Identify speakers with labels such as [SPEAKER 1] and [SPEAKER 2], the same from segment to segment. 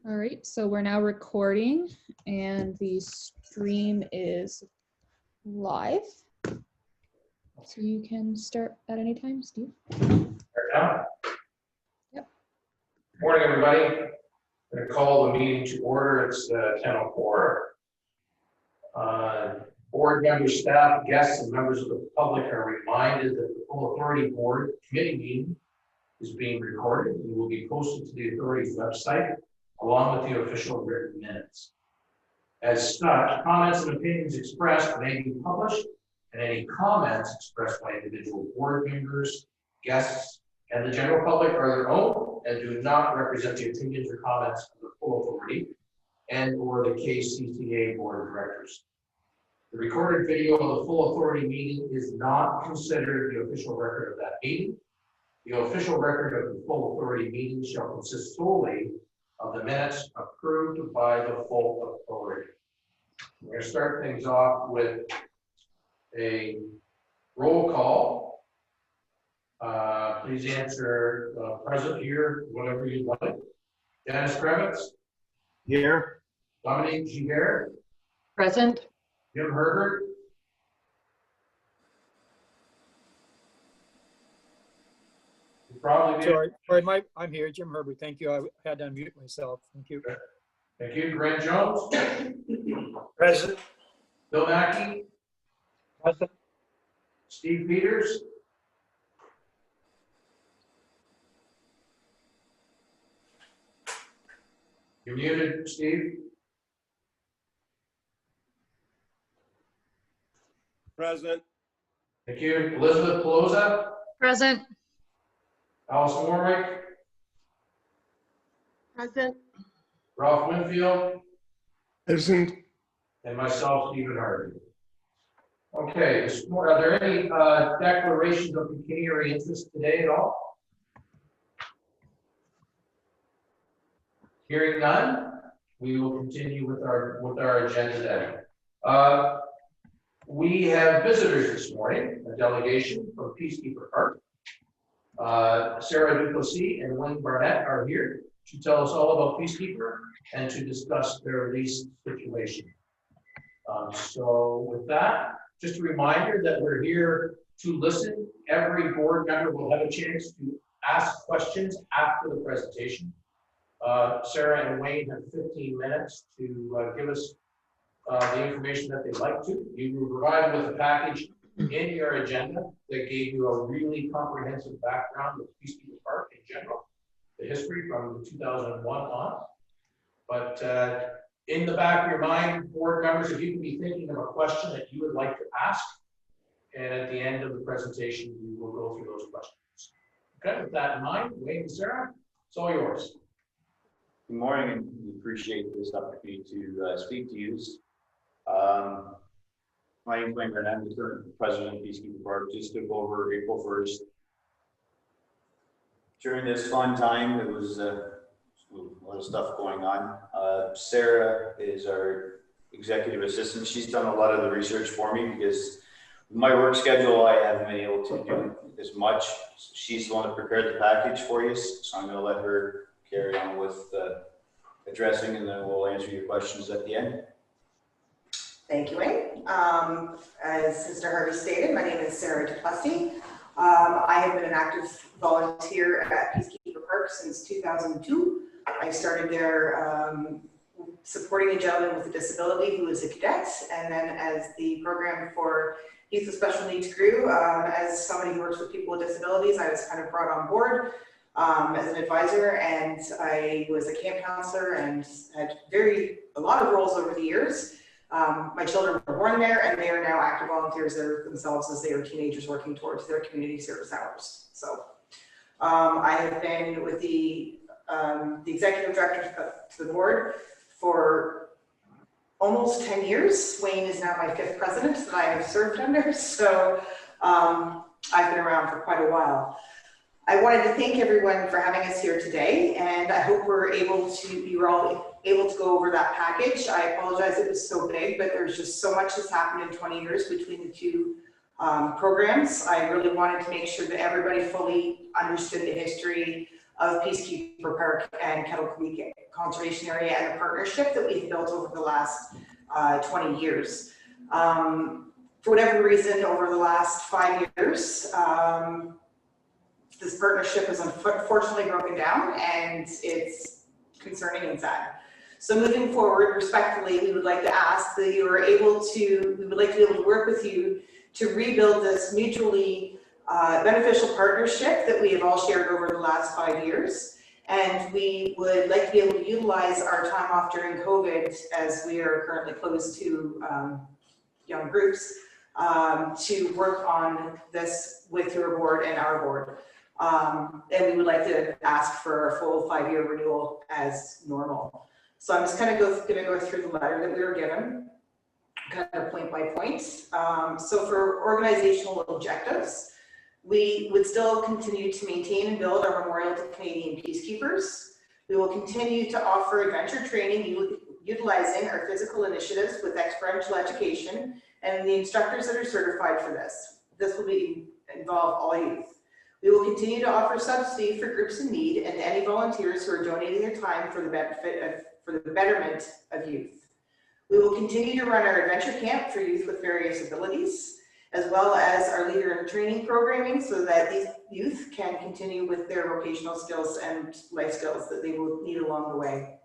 [SPEAKER 1] All right, so we're now recording and the stream is live. So you can start at any time, Steve.
[SPEAKER 2] Start now?
[SPEAKER 1] Yep.
[SPEAKER 2] Good morning, everybody. I'm going to call the meeting to order. It's 10:04. Board members, staff, guests, and members of the public are reminded that the full authority board committee meeting is being recorded and will be posted to the authority's website along with the official written minutes. As such, comments and opinions expressed may be published, and any comments expressed by individual board members, guests, and the general public are their own and do not represent the opinions or comments of the full authority and or the KCCA board of directors. The recorded video of the full authority meeting is not considered the official record of that meeting. The official record of the full authority meeting shall consist solely of the minutes approved by the full authority. We're going to start things off with a roll call. Please answer present here, whatever you'd like. Dennis Kravitz.
[SPEAKER 3] Here.
[SPEAKER 2] Dominique Giguère.
[SPEAKER 4] Present.
[SPEAKER 2] Jim Herbert. Probably
[SPEAKER 3] Sorry, I'm here, Jim Herbert. Thank you. I had to unmute myself. Thank you.
[SPEAKER 2] Thank you. Grant Jones.
[SPEAKER 3] Present.
[SPEAKER 2] Bill Mackey.
[SPEAKER 3] Present.
[SPEAKER 2] Steve Peters. You're muted, Steve.
[SPEAKER 5] Present.
[SPEAKER 2] Thank you. Elizabeth Pelosa.
[SPEAKER 4] Present.
[SPEAKER 2] Alice Warwick.
[SPEAKER 4] Present.
[SPEAKER 2] Ralph Winfield.
[SPEAKER 5] Present.
[SPEAKER 2] And myself, Stephen Harvey. Okay, are there any declarations of pecuniary interest today at all? Hearing none, we will continue with our agenda then. We have visitors this morning, a delegation from Peacekeeper Park. Sarah Duplessis and Wayne Barnett are here to tell us all about Peacekeeper and to discuss their lease situation. So with that, just a reminder that we're here to listen. Every board member will have a chance to ask questions after the presentation. Sarah and Wayne have 15 minutes to give us the information that they'd like to. You were provided with a package in your agenda that gave you a really comprehensive background of Peacekeeper Park in general, the history from 2001 on. But in the back of your mind, board members, if you can be thinking of a question that you would like to ask, and at the end of the presentation, we will go through those questions. Okay, with that in mind, Wayne and Sarah, it's all yours.
[SPEAKER 6] Good morning, and we appreciate this opportunity to speak to you. My name is Wayne Barnett. I'm the current president of Peacekeeper Park. Just took over April 1st. During this fun time, it was a lot of stuff going on. Sarah is our executive assistant. She's done a lot of the research for me because with my work schedule, I haven't been able to do as much. She's the one that prepared the package for you, so I'm going to let her carry on with addressing, and then we'll answer your questions at the end.
[SPEAKER 7] Thank you, Wayne. As Mr. Harvey stated, my name is Sarah Duplessis. I have been an active volunteer at Peacekeeper Park since 2002. I started there supporting a gentleman with a disability who was a cadet, and then as the program for youth with special needs grew, as somebody who works with people with disabilities, I was kind of brought on board as an advisor, and I was a camp counselor and had a lot of roles over the years. My children were born there, and they are now active volunteers there themselves as they are teenagers working towards their community service hours. So I have been with the executive director to the board for almost 10 years. Wayne is now my 5th president that I have served under, so I've been around for quite a while. I wanted to thank everyone for having us here today, and I hope you were all able to go over that package. I apologize it was so big, but there's just so much that's happened in 20 years between the two programs. I really wanted to make sure that everybody fully understood the history of Peacekeeper Park and Kettle Creek Conservation Area and the partnership that we've built over the last 20 years. For whatever reason, over the last 5 years, this partnership has unfortunately broken down, and it's concerning and sad. So moving forward, respectfully, we would like to ask that you are able to, we would like to be able to work with you to rebuild this mutually beneficial partnership that we have all shared over the last 5 years. And we would like to be able to utilize our time off during COVID, as we are currently closed to young groups, to work on this with your board and our board. And we would like to ask for a full 5-year renewal as normal. So I'm just kind of going to go through the letter that we were given, kind of point by point. So for organizational objectives, we would still continue to maintain and build our memorial to Canadian peacekeepers. We will continue to offer adventure training utilizing our physical initiatives with experiential education and the instructors that are certified for this. This will involve all youth. We will continue to offer subsidy for groups in need and any volunteers who are donating their time for the betterment of youth. We will continue to run our adventure camp for youth with various abilities, as well as our leader in training programming, so that these youth can continue with their vocational skills and life skills that they will need along the way.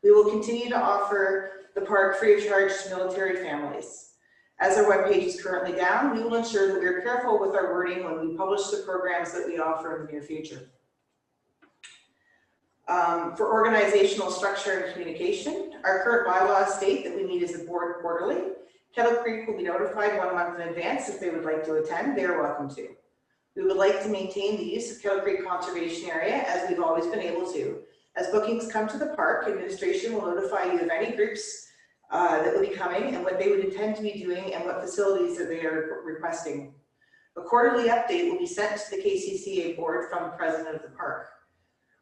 [SPEAKER 7] We will continue to offer the park free of charge to military families. As our webpage is currently down, we will ensure that we are careful with our wording when we publish the programs that we offer in the near future. For organizational structure and communication, our current bylaws state that we meet as a board quarterly. Kettle Creek will be notified 1 month in advance if they would like to attend. They are welcome to. We would like to maintain the use of Kettle Creek Conservation Area as we've always been able to. As bookings come to the park, administration will notify you of any groups that will be coming and what they would intend to be doing and what facilities that they are requesting. A quarterly update will be sent to the KCCA board from the president of the park.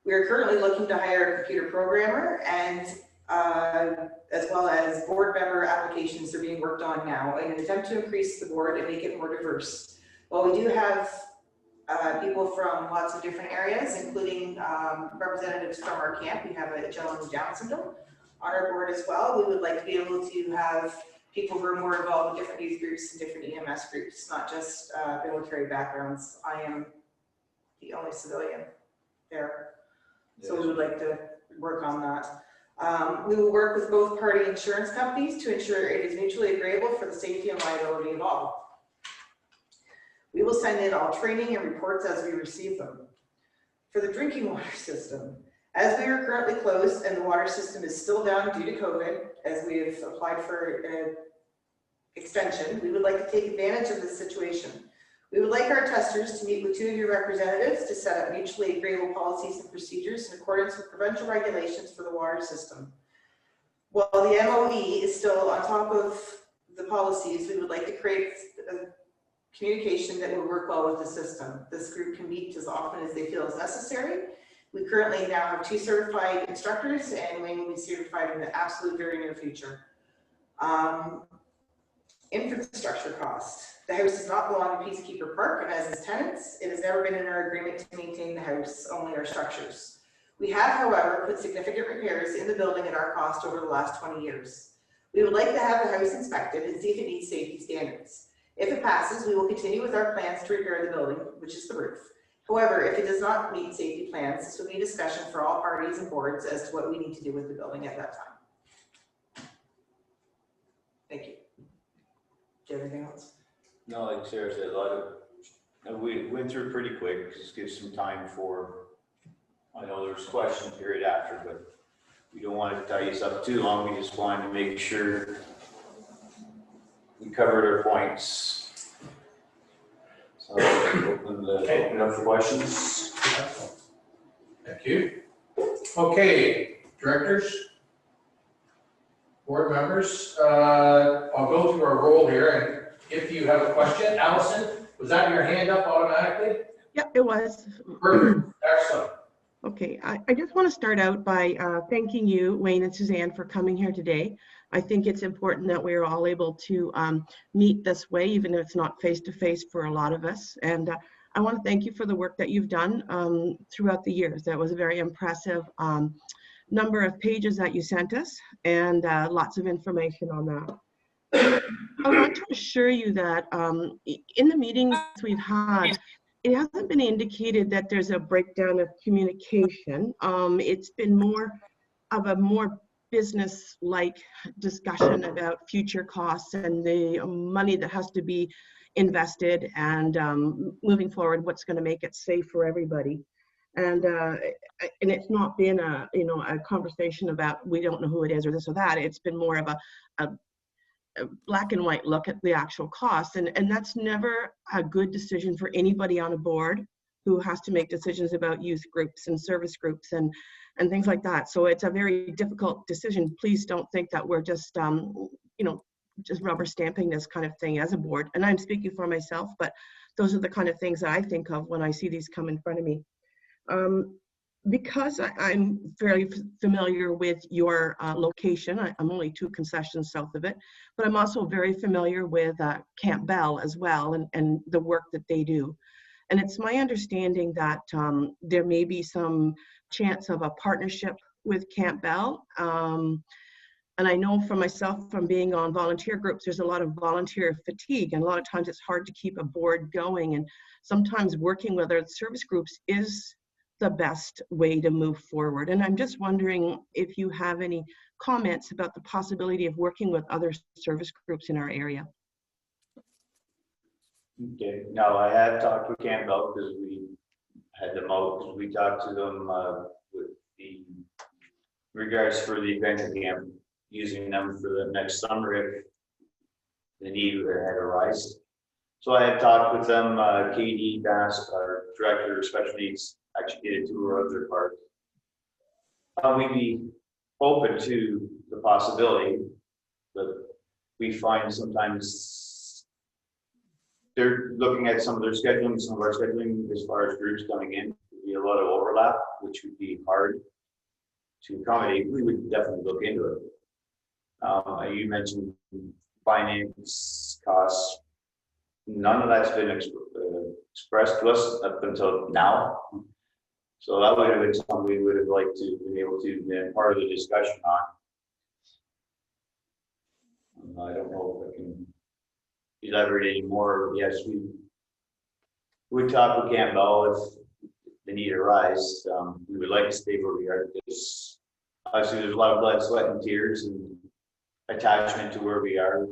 [SPEAKER 7] We are currently looking to hire a computer programmer, and as well as board member applications are being worked on now in an attempt to increase the board and make it more diverse. While we do have people from lots of different areas, including representatives from our camp, we have a gentleman with Down syndrome on our board as well. We would like to be able to have people who are more involved with different youth groups and different EMS groups, not just military backgrounds. I am the only civilian there. So we would like to work on that. We will work with both party insurance companies to ensure it is mutually agreeable for the safety and liability of all. We will send in all training and reports as we receive them. For the drinking water system, as we are currently closed and the water system is still down due to COVID, as we have applied for an extension, we would like to take advantage of this situation. We would like our testers to meet with 2 of your representatives to set up mutually agreeable policies and procedures in accordance with provincial regulations for the water system. While the MOE is still on top of the policies, we would like to create a communication that will work well with the system. This group can meet as often as they feel is necessary. We currently now have 2 certified instructors, and we will be certified in the absolute very near future. Infrastructure cost. The house does not belong to Peacekeeper Park, and as its tenants, it has never been in our agreement to maintain the house, only our structures. We have, however, put significant repairs in the building at our cost over the last 20 years. We would like to have the house inspected and see if it meets safety standards. If it passes, we will continue with our plans to repair the building, which is the roof. However, if it does not meet safety plans, this will be a discussion for all parties and boards as to what we need to do with the building at that time. Thank you. Do you have anything else?
[SPEAKER 6] No, like Sarah said, a lot of, we went through pretty quick, just give some time for, I know there's question period after, but we don't want to tie you up too long. We just wanted to make sure we covered our points. So open up for questions.
[SPEAKER 2] Thank you. Okay, directors, board members, I'll go through our roll here, and if you have a question, Allison, was that your hand up automatically?
[SPEAKER 4] Yep, it was.
[SPEAKER 2] Perfect, excellent.
[SPEAKER 4] Okay, I just want to start out by thanking you, Wayne and Suzanne, for coming here today. I think it's important that we're all able to meet this way, even if it's not face-to-face for a lot of us. And I want to thank you for the work that you've done throughout the years. That was a very impressive number of pages that you sent us, and lots of information on that. I want to assure you that in the meetings we've had, it hasn't been indicated that there's a breakdown of communication. It's been more of a business-like discussion about future costs and the money that has to be invested, and moving forward, what's going to make it safe for everybody. And it's not been a conversation about we don't know who it is or this or that. It's been more of a black and white look at the actual costs, and that's never a good decision for anybody on a board who has to make decisions about youth groups and service groups and things like that. So it's a very difficult decision. Please don't think that we're just just rubber stamping this kind of thing as a board. And I'm speaking for myself, but those are the kind of things that I think of when I see these come in front of me. Because I'm very familiar with your location, I'm only 2 concessions south of it, but I'm also very familiar with Camp Bell as well, and the work that they do. And it's my understanding that there may be some chance of a partnership with Camp Bell. And I know for myself, from being on volunteer groups, there's a lot of volunteer fatigue, and a lot of times it's hard to keep a board going. And sometimes working with other service groups is the best way to move forward. And I'm just wondering if you have any comments about the possibility of working with other service groups in our area.
[SPEAKER 6] Okay, no, I have talked with Campbell because we had them out, we talked to them with the regards for the event camp, using them for the next summer if the need had arisen. So I had talked with them, Katie Bass, our director of special needs, actually did a tour of their park. We'd be open to the possibility, but we find sometimes they're looking at some of their scheduling, some of our scheduling as far as groups coming in, would be a lot of overlap, which would be hard to accommodate. We would definitely look into it. You mentioned finance costs. None of that's been expressed to us up until now. So that would have been something we would have liked to be able to be part of the discussion on. I don't know if I can elaborate any more. Yes, we would talk with Campbell if the need arises. We would like to stay where we are because obviously there's a lot of blood, sweat, and tears and attachment to where we are.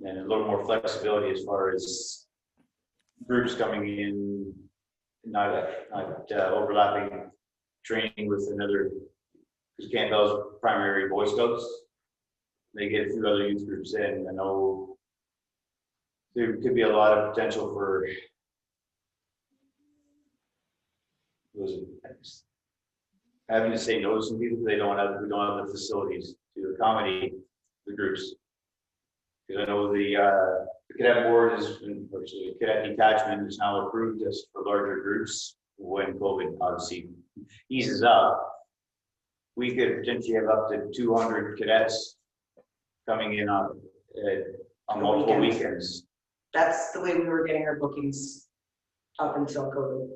[SPEAKER 6] And a little more flexibility as far as groups coming in, not overlapping training with another, because Campbell's primary Boy Scouts. They get a few other youth groups in. I know there could be a lot of potential for having to say no to some people because we don't have the facilities to accommodate the groups. Because I know the cadet board is, or the cadet detachment is now approved just for larger groups when COVID obviously eases up. We could potentially have up to 200 cadets coming in on multiple weekends.
[SPEAKER 7] That's the way we were getting our bookings up until COVID,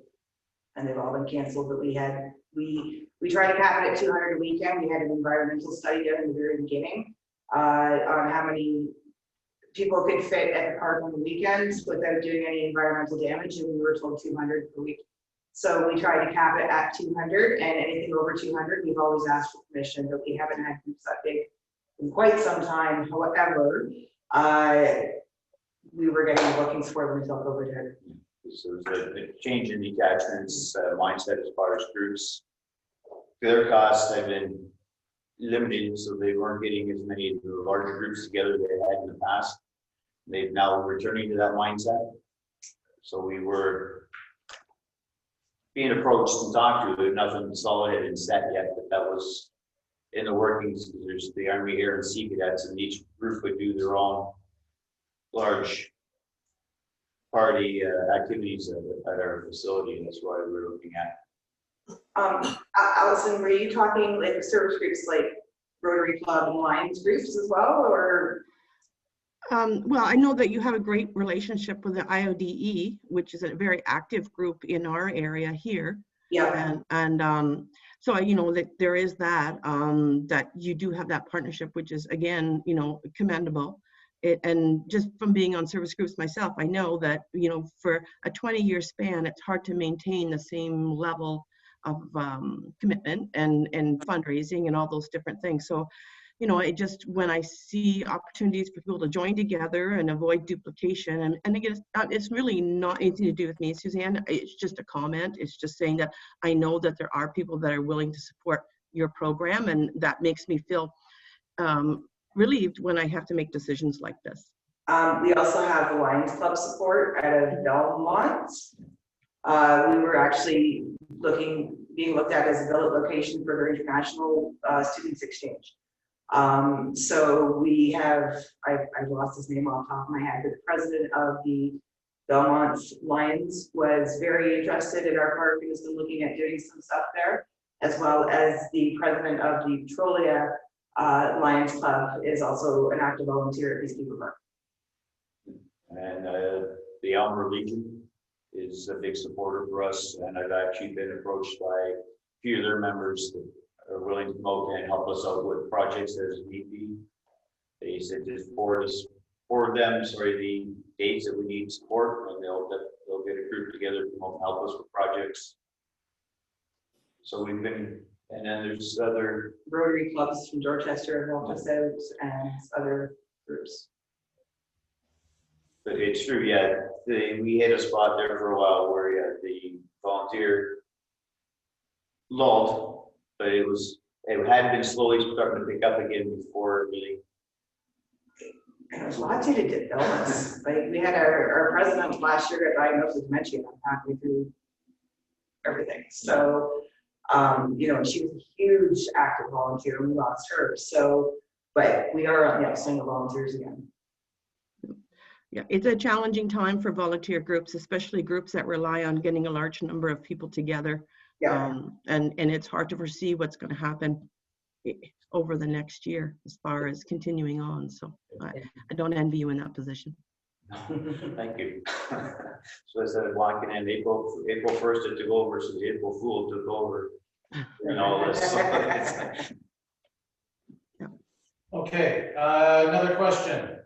[SPEAKER 7] and they've all been canceled. But we tried to cap it at 200 a weekend. We had an environmental study done in the very beginning on how many people could fit at the park on the weekends without doing any environmental damage, and we were told 200 per week. So we tried to cap it at 200, and anything over 200, we've always asked for permission, but we haven't had groups that big in quite some time. However, we were getting bookings for them until COVID hit.
[SPEAKER 6] So there's a change in detachments mindset as far as groups. Their costs have been limited, so they weren't getting as many of the larger groups together they had in the past. They've now returning to that mindset. So we were being approached and talked to, nothing solid had been set yet, but that was in the workings. There's the Army, Air, and Sea Cadets, and each group would do their own large party activities at our facility, and that's why we're looking at.
[SPEAKER 7] Allison, were you talking like service groups like Rotary Club and Lions groups as well, or?
[SPEAKER 4] Well, I know that you have a great relationship with the IODE, which is a very active group in our area here.
[SPEAKER 7] Yeah,
[SPEAKER 4] And so you know that there is that that you do have that partnership, which is again, you know, commendable. And just from being on service groups myself, I know that, you know, for a 20-year span, it's hard to maintain the same level of commitment and fundraising and all those different things. So, you know, it just, when I see opportunities for people to join together and avoid duplication, and again, it's really not anything to do with me, Suzanne. It's just a comment. It's just saying that I know that there are people that are willing to support your program, and that makes me feel relieved when I have to make decisions like this.
[SPEAKER 7] we also have the Lions Club support out of Belmont. We were actually being looked at as a billet location for their international students exchange. So we have, I lost his name off the top of my head, but the president of the Belmont Lions was very interested in our park and has been looking at doing some stuff there, as well as the president of the Petrolia Lions Club is also an active volunteer at Peacekeeper Park.
[SPEAKER 6] And the Elmer Legion is a big supporter for us, and I've actually been approached by a few of their members that are willing to come out and help us out with projects as need be. They said just forward them the dates that we need support, and they'll get a group together to help us with projects. So we've been, and then there's other
[SPEAKER 7] Rotary clubs from Dorchester have helped us out, and other groups.
[SPEAKER 6] But it's true, yeah. We hit a spot there for a while where the volunteer lulled, but it had been slowly starting to pick up again before really.
[SPEAKER 7] And there's lots of illness. Like we had our president last year got diagnosed with dementia halfway through everything. So, you know, she was a huge active volunteer and we lost her. So, but we are on the upswing of volunteers again.
[SPEAKER 4] Yeah, it's a challenging time for volunteer groups, especially groups that rely on getting a large number of people together.
[SPEAKER 7] Yeah.
[SPEAKER 4] And it's hard to foresee what's going to happen over the next year as far as continuing on. So I don't envy you in that position.
[SPEAKER 6] Thank you. So instead of walking in April 1st it took over, so the April Fool took over and all this.
[SPEAKER 4] Yeah.
[SPEAKER 2] Okay, another question.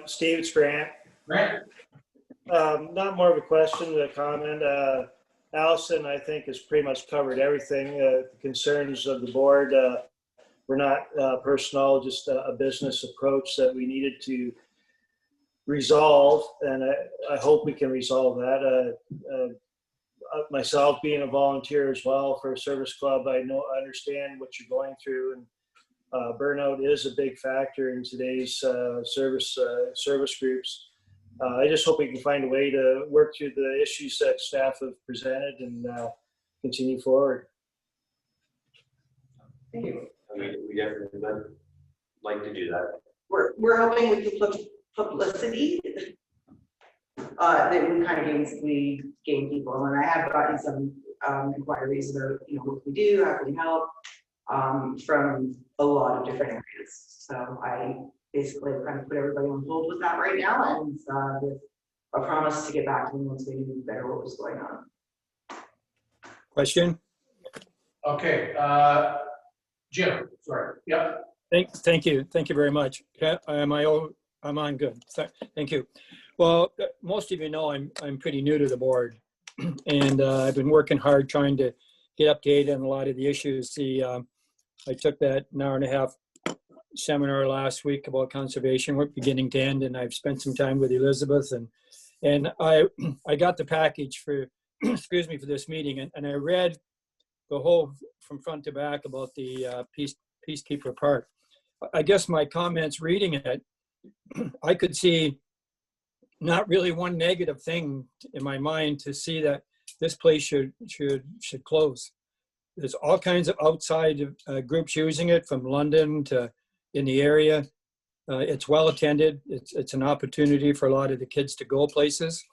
[SPEAKER 8] Steve, it's Grant.
[SPEAKER 2] Grant?
[SPEAKER 8] Not more of a question than a comment. Allison, I think, has pretty much covered everything. The concerns of the board were not personal, just a business approach that we needed to resolve, and I hope we can resolve that. Myself being a volunteer as well for a service club, I understand what you're going through, and burnout is a big factor in today's service groups. I just hope we can find a way to work through the issues that staff have presented and continue forward.
[SPEAKER 7] Thank you.
[SPEAKER 6] We definitely would like to do that.
[SPEAKER 7] We're hoping with the publicity that we kind of gain people, and I have gotten some inquiries about, you know, what can we do, how can we help, from a lot of different areas. So I basically kind of put everybody on hold with that right now, and with a promise to get back to them once we knew better what was going on.
[SPEAKER 3] Question?
[SPEAKER 2] Okay, Jim, sorry. Yep.
[SPEAKER 3] Thank you. Thank you very much. I'm on good. Thank you. Well, most of you know I'm pretty new to the board, and I've been working hard trying to get up to date on a lot of the issues. I took that an hour and a half seminar last week about conservation work beginning to end, and I've spent some time with Elizabeth, and I got the package for excuse me, for this meeting, and I read the whole from front to back about the Peacekeeper Park. I guess my comments reading it, I could see not really one negative thing in my mind to see that this place should close. There's all kinds of outside groups using it, from London to in the area. It's well attended. It's an opportunity for a lot of the kids to go places.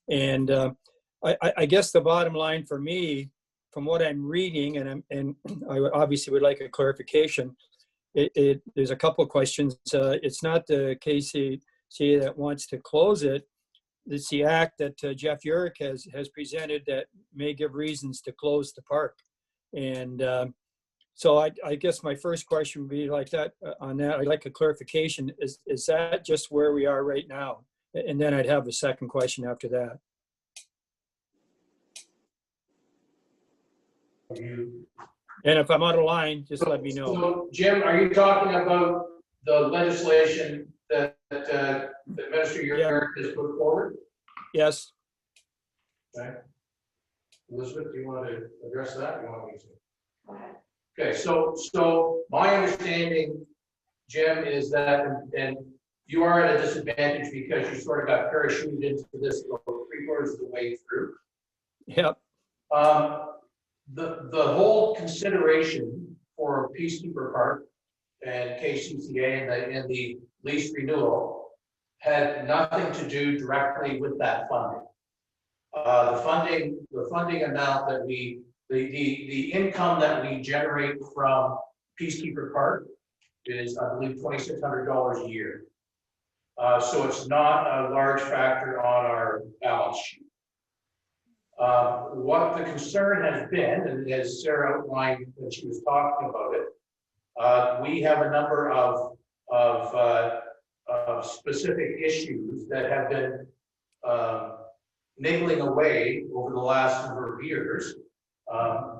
[SPEAKER 3] And I guess the bottom line for me, from what I'm reading, and I obviously would like a clarification, there's a couple of questions. It's not the KCCA that wants to close it. It's the act that Jeff Urick has presented that may give reasons to close the park. And so I guess my first question would be like that on that. I'd like a clarification. Is that just where we are right now? And then I'd have a second question after that. And if I'm out of line, just let me know.
[SPEAKER 2] So, Jim, are you talking about the legislation that Minister Urick has put forward?
[SPEAKER 3] Yes.
[SPEAKER 2] Okay. Elizabeth, do you want to address that? You want me to? Go ahead. Okay, so my understanding, Jim, is that, and you are at a disadvantage because you sort of got parachuted into this 3/4 of the way through.
[SPEAKER 3] Yep.
[SPEAKER 2] The whole consideration for Peacekeeper Park and KCCA and the lease renewal had nothing to do directly with that funding. The funding amount that the income that we generate from Peacekeeper Park is, I believe, $2,600 a year. So it's not a large factor on our balance sheet. What the concern has been, and as Sarah outlined when she was talking about it, we have a number of specific issues that have been niggling away over the last number of years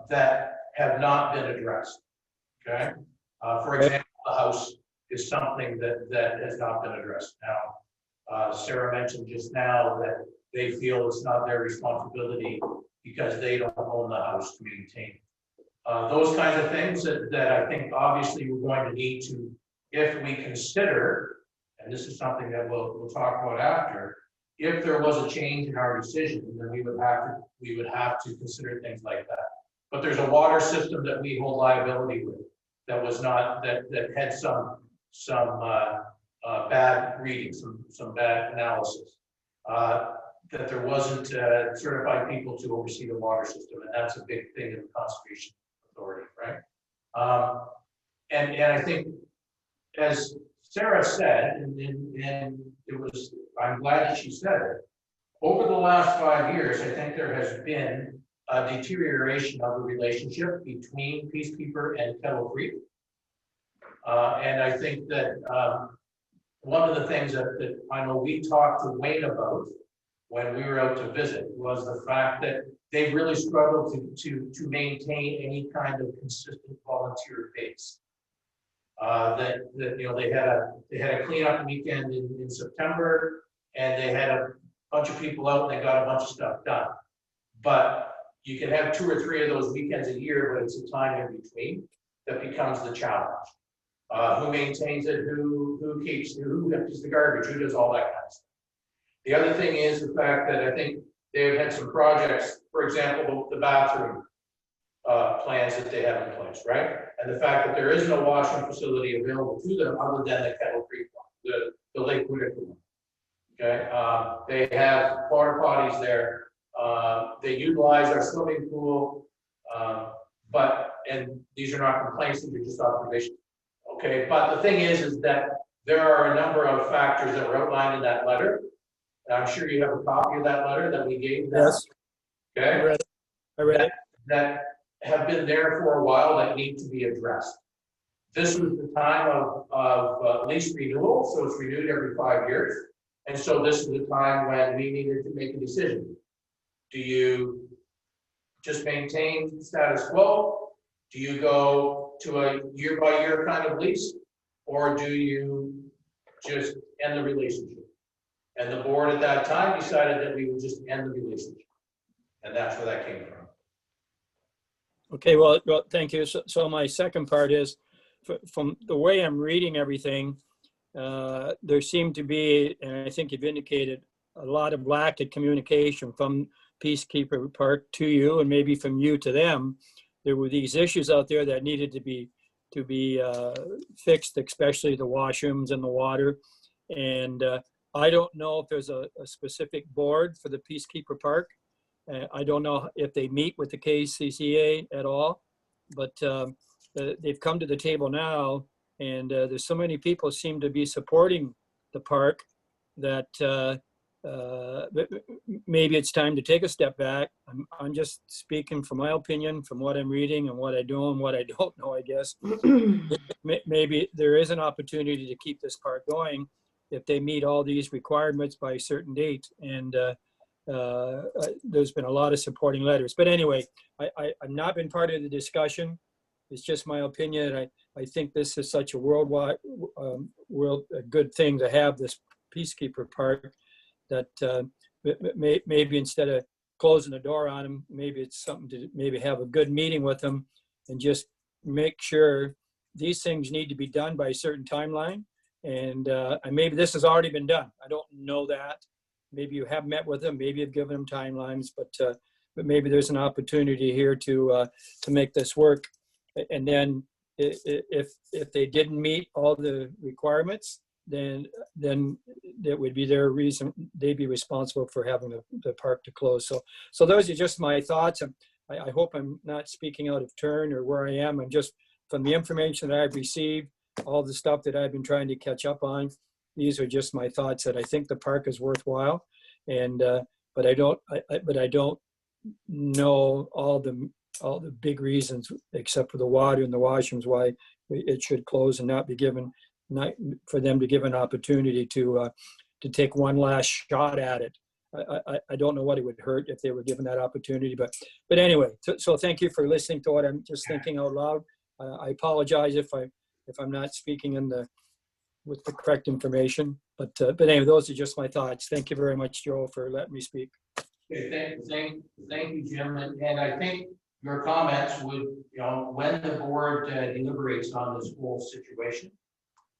[SPEAKER 2] that have not been addressed. Okay, for example, the house is something that has not been addressed. Now, Sarah mentioned just now that they feel it's not their responsibility because they don't own the house to maintain it. Those kinds of things that I think obviously we're going to need to, if we consider, and this is something that we'll talk about after, if there was a change in our decision, then we would have to consider things like that. But there's a water system that we hold liability with that was not, that had some bad readings, some bad analysis. That there wasn't certified people to oversee the water system, and that's a big thing in the Conservation Authority, right? And I think, as Sarah said, and it was, I'm glad that she said it, over the last 5 years, I think there has been a deterioration of the relationship between Peacekeeper and Kettle Creek. And I think that one of the things that I know we talked to Wayne about when we were out to visit was the fact that they really struggled to maintain any kind of consistent volunteer base. That you know, they had a cleanup weekend in September, and they had a bunch of people out and they got a bunch of stuff done. But you can have 2 or 3 of those weekends a year, but it's the time in between that becomes the challenge. Who maintains it? Who keeps? Who empties the garbage? Who does all that kind of stuff? The other thing is the fact that I think they've had some projects, for example, the bathroom plans that they have in place, right? And the fact that there is no washroom facility available to them other than the Kettle Creek one, the Lake Whitaker one. Okay, they have porta potties there. They utilize our swimming pool, and these are not complaints; these are just observations. Okay, but the thing is that there are a number of factors that were outlined in that letter. I'm sure you have a copy of that letter that we gave them.
[SPEAKER 3] Yes.
[SPEAKER 2] Okay.
[SPEAKER 3] I read it.
[SPEAKER 2] That have been there for a while that need to be addressed. This was the time of lease renewal, so it's renewed every 5 years. And so this is the time when we needed to make a decision. Do you just maintain status quo? Do you go to a year-by-year kind of lease? Or do you just end the relationship? And the board at that time decided that we would just end the relationship. And that's where that came from.
[SPEAKER 3] Okay, well, thank you. So my second part is, from the way I'm reading everything, there seemed to be, and I think you've indicated, a lot of lack of communication from Peacekeeper Park to you, and maybe from you to them. There were these issues out there that needed to be fixed, especially the washrooms and the water. And I don't know if there's a specific board for the Peacekeeper Park. I don't know if they meet with the KCCA at all, but they've come to the table now And there's so many people seem to be supporting the park that maybe it's time to take a step back. I'm just speaking from my opinion, from what I'm reading and what I know and what I don't know, I guess. Maybe there is an opportunity to keep this park going if they meet all these requirements by a certain date. And there's been a lot of supporting letters. But anyway, I've not been part of the discussion. It's just my opinion. I think this is such a worldwide, a good thing to have this Peacekeeper Park that maybe instead of closing the door on them, maybe it's something to maybe have a good meeting with them and just make sure these things need to be done by a certain timeline. And maybe this has already been done. I don't know that. Maybe you have met with them, maybe you've given them timelines, but maybe there's an opportunity here to make this work. And then if they didn't meet all the requirements, then that would be their reason. They'd be responsible for having the park to close. So those are just my thoughts. I hope I'm not speaking out of turn or where I am. I'm just, from the information that I've received, all the stuff that I've been trying to catch up on, these are just my thoughts that I think the park is worthwhile. And but I don't know all the big reasons, except for the water and the washrooms, why it should close and not be given, not for them to give an opportunity to take one last shot at it. I don't know what it would hurt if they were given that opportunity, but anyway. So thank you for listening to what I'm just thinking out loud. I apologize if I'm not speaking with the correct information, but anyway, those are just my thoughts. Thank you very much, Joe, for letting me speak.
[SPEAKER 2] Okay, thank you, Jim. And I think your comments would, when the board deliberates on this whole situation,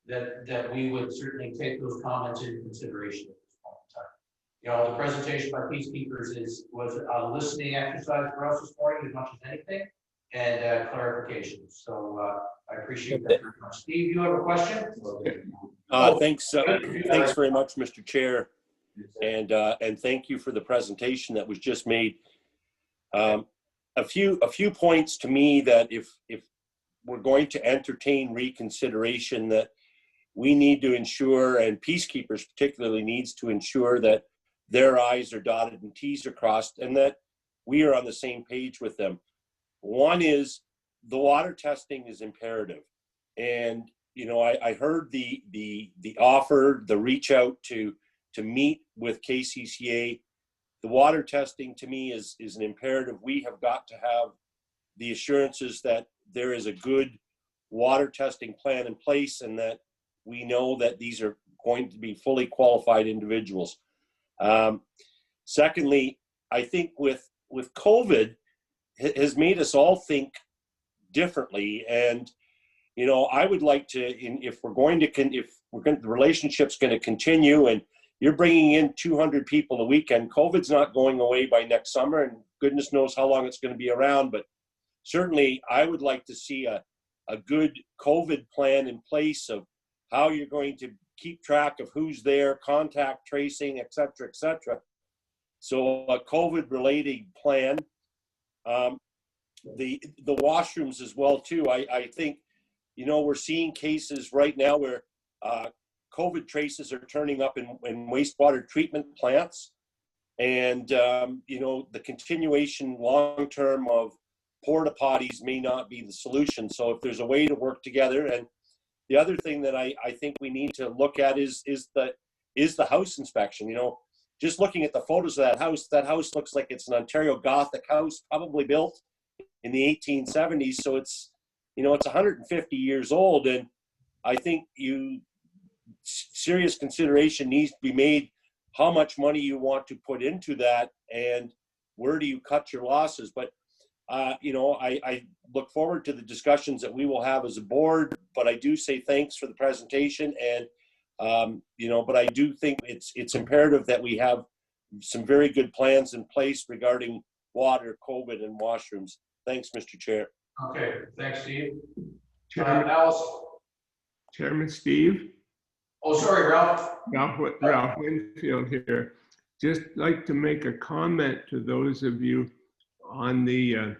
[SPEAKER 2] that we would certainly take those comments into consideration at this point in time. The presentation by Peacekeepers was a listening exercise for us this morning as much as anything, and clarification. So I appreciate that very much. Steve, you have a question?
[SPEAKER 5] Thanks very much, Mr. Chair, and thank you for the presentation that was just made. A few points to me that if we're going to entertain reconsideration, that we need to ensure, and Peacekeepers particularly needs to ensure, that their I's are dotted and T's are crossed, and that we are on the same page with them. One is the water testing is imperative. And, I heard the offer, the reach out to meet with KCCA. The water testing to me is an imperative. We have got to have the assurances that there is a good water testing plan in place, and that we know that these are going to be fully qualified individuals. Secondly, I think with COVID has made us all think differently. And, I would like to, if the relationship's going to continue, and you're bringing in 200 people a weekend, COVID's not going away by next summer, and goodness knows how long it's going to be around. But certainly I would like to see a good COVID plan in place of how you're going to keep track of who's there, contact tracing, et cetera, et cetera. So a COVID related plan. The washrooms as well too. I think, we're seeing cases right now where COVID traces are turning up in wastewater treatment plants, and the continuation long-term of porta potties may not be the solution. So if there's a way to work together. And the other thing that I think we need to look at is the house inspection. Just looking at the photos of that house looks like it's an Ontario Gothic house, probably built in the 1870s. So it's 150 years old. And I think serious consideration needs to be made how much money you want to put into that, and where do you cut your losses. But I look forward to the discussions that we will have as a board, but I do say thanks for the presentation. And, but I do think it's imperative that we have some very good plans in place regarding water, COVID, and washrooms. Thanks, Mr. Chair.
[SPEAKER 2] Okay, thanks, Steve.
[SPEAKER 9] Chairman,
[SPEAKER 2] Alice?
[SPEAKER 9] Chairman Steve,
[SPEAKER 2] Oh, sorry, Ralph.
[SPEAKER 9] Ralph Winfield here. Just like to make a comment to those of you on the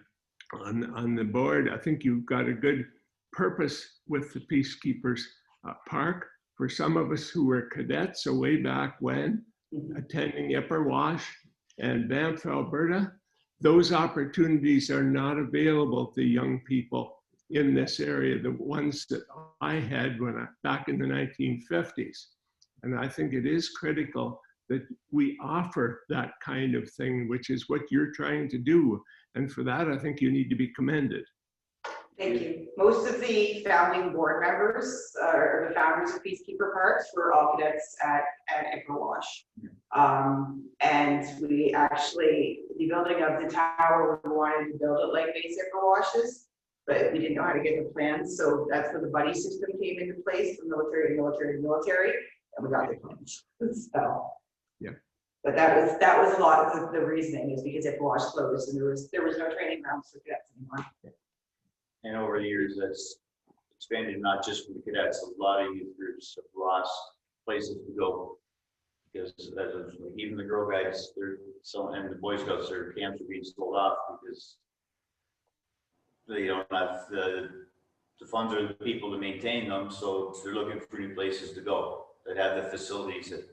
[SPEAKER 9] board. I think you've got a good purpose with the Peacekeepers Park. For some of us who were cadets, so way back when, attending Ipperwash and Banff, Alberta, those opportunities are not available to young people in this area, the ones that I had back in the 1950s. And I think it is critical that we offer that kind of thing, which is what you're trying to do. And for that, I think you need to be commended.
[SPEAKER 7] Thank you. Most of the founding board members, or the founders of Peacekeeper Parks, were all cadets at Ipperwash. And we actually, the building of the tower, we wanted to build it like base Ipperwash's, but we didn't know how to get the plans. So that's where the buddy system came into place, from military to military to military, and we got the plans. So,
[SPEAKER 9] yeah.
[SPEAKER 7] But that was a lot of the reasoning, is because Ipperwash closed and there was no training grounds for cadets anymore.
[SPEAKER 6] And over the years, that's expanded not just for the cadets. A lot of youth groups have lost places to go because even the Girl Guides, and the Boy Scouts, their camps are being sold off because they don't have the funds or the people to maintain them. So they're looking for new places to go that have the facilities that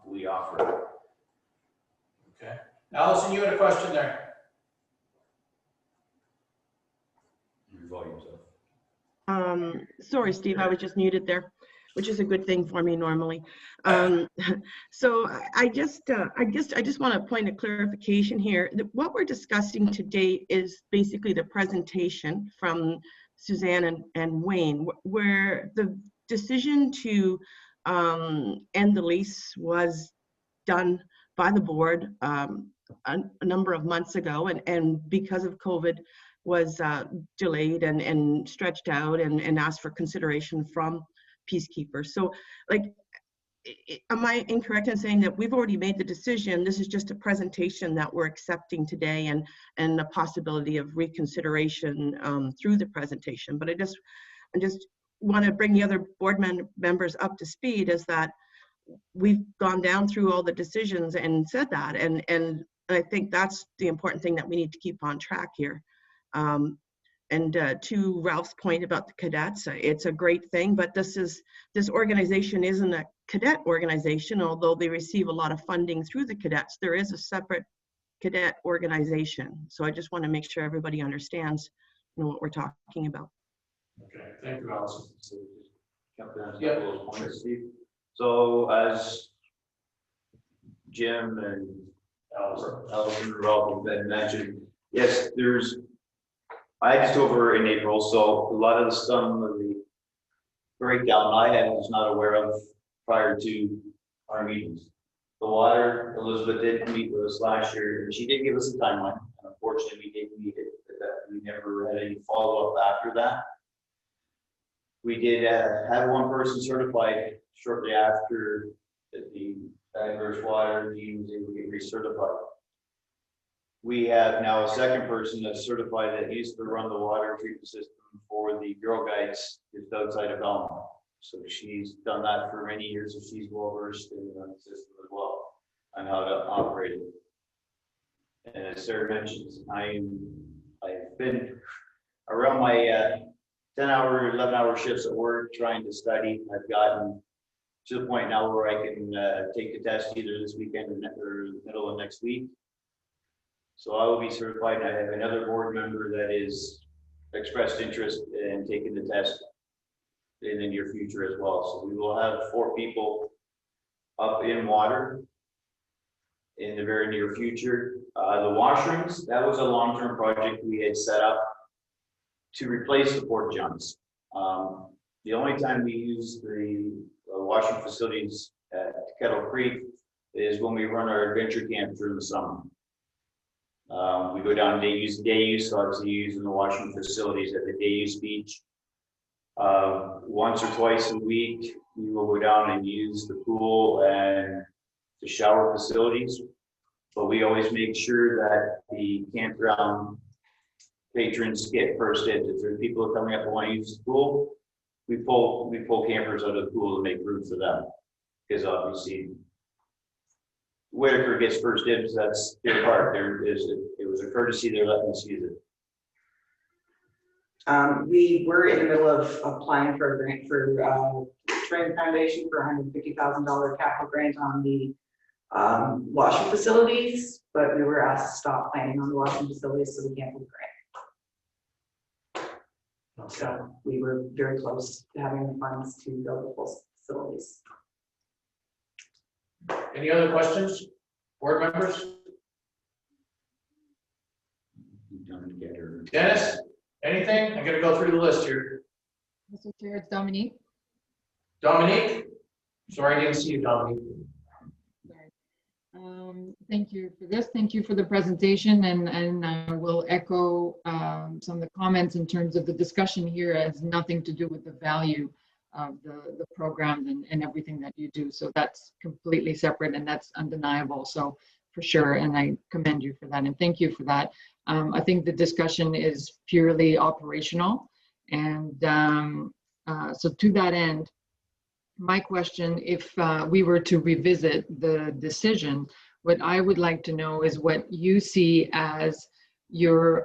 [SPEAKER 6] we offer.
[SPEAKER 2] Okay. Allison, you had a question there.
[SPEAKER 4] Sorry, Steve, I was just muted there, which is a good thing for me normally. So I just want a point of clarification here. What we're discussing today is basically the presentation from Suzanne and Wayne, where the decision to end the lease was done by the board a number of months ago, and because of COVID was delayed and stretched out and asked for consideration from Peacekeepers. So, like, am I incorrect in saying that we've already made the decision? This is just a presentation that we're accepting today, and a possibility of reconsideration through the presentation. But I just want to bring the other board members up to speed, is that we've gone down through all the decisions and said that, and I think that's the important thing that we need to keep on track here. And to Ralph's point about the cadets, it's a great thing, but this organization isn't a cadet organization, although they receive a lot of funding through the cadets. There is a separate cadet organization. So I just want to make sure everybody understands, what we're talking about.
[SPEAKER 2] Okay, thank you, Allison.
[SPEAKER 6] Jump in on
[SPEAKER 2] Yeah,
[SPEAKER 6] those points,
[SPEAKER 2] sure.
[SPEAKER 6] Steve. So as Jim and Allison Ralph had mentioned, yes, I just over in April, so a lot of some of the breakdown I was not aware of prior to our meetings. The water, Elizabeth did meet with us last year, and she did give us a timeline. Unfortunately, we didn't meet it, but we never had any follow-up after that. We did have one person certified shortly after the adverse water team was able to get recertified. We have now a second person that's certified that used to run the water treatment system for the Girl Guides just outside of Belmont. So she's done that for many years, and she's well versed in the system as well on how to operate it. And as Sarah mentioned, I've been around my 10-hour, 11-hour shifts at work trying to study. I've gotten to the point now where I can take the test either this weekend or the middle of next week. So I will be certified, and I have another board member that is expressed interest in taking the test in the near future as well. So we will have 4 people up in water in the very near future. The washrooms, that was a long-term project we had set up to replace the port johns. The only time we use the washroom facilities at Kettle Creek is when we run our adventure camp during the summer. We go down day use, so obviously using the washroom facilities at the day use beach. Once or twice a week, we will go down and use the pool and the shower facilities. But we always make sure that the campground patrons get first dibs. If there are people coming up and want to use the pool, we pull campers out of the pool to make room for them. Because obviously, Whitaker gets first dibs, that's their part. It was a courtesy, they're letting us use it.
[SPEAKER 7] We were in the middle of applying for a grant for Training Foundation for $150,000 capital grant on the washing facilities, but we were asked to stop planning on the washing facilities, so we can't do the grant. So we were very close to having the funds to build the full facilities.
[SPEAKER 2] Any other questions, board members? Dennis, anything? I gotta go through the list here.
[SPEAKER 10] Mr. Chair, it's Dominique.
[SPEAKER 2] Dominique? Sorry, I didn't see you, Dominique.
[SPEAKER 10] Thank you for this. Thank you for the presentation, and I will echo some of the comments in terms of the discussion here has nothing to do with the value of the programs and everything that you do. So that's completely separate and that's undeniable. So for sure, and I commend you for that and thank you for that. I think the discussion is purely operational, and so to that end, my question, if we were to revisit the decision, what I would like to know is what you see as your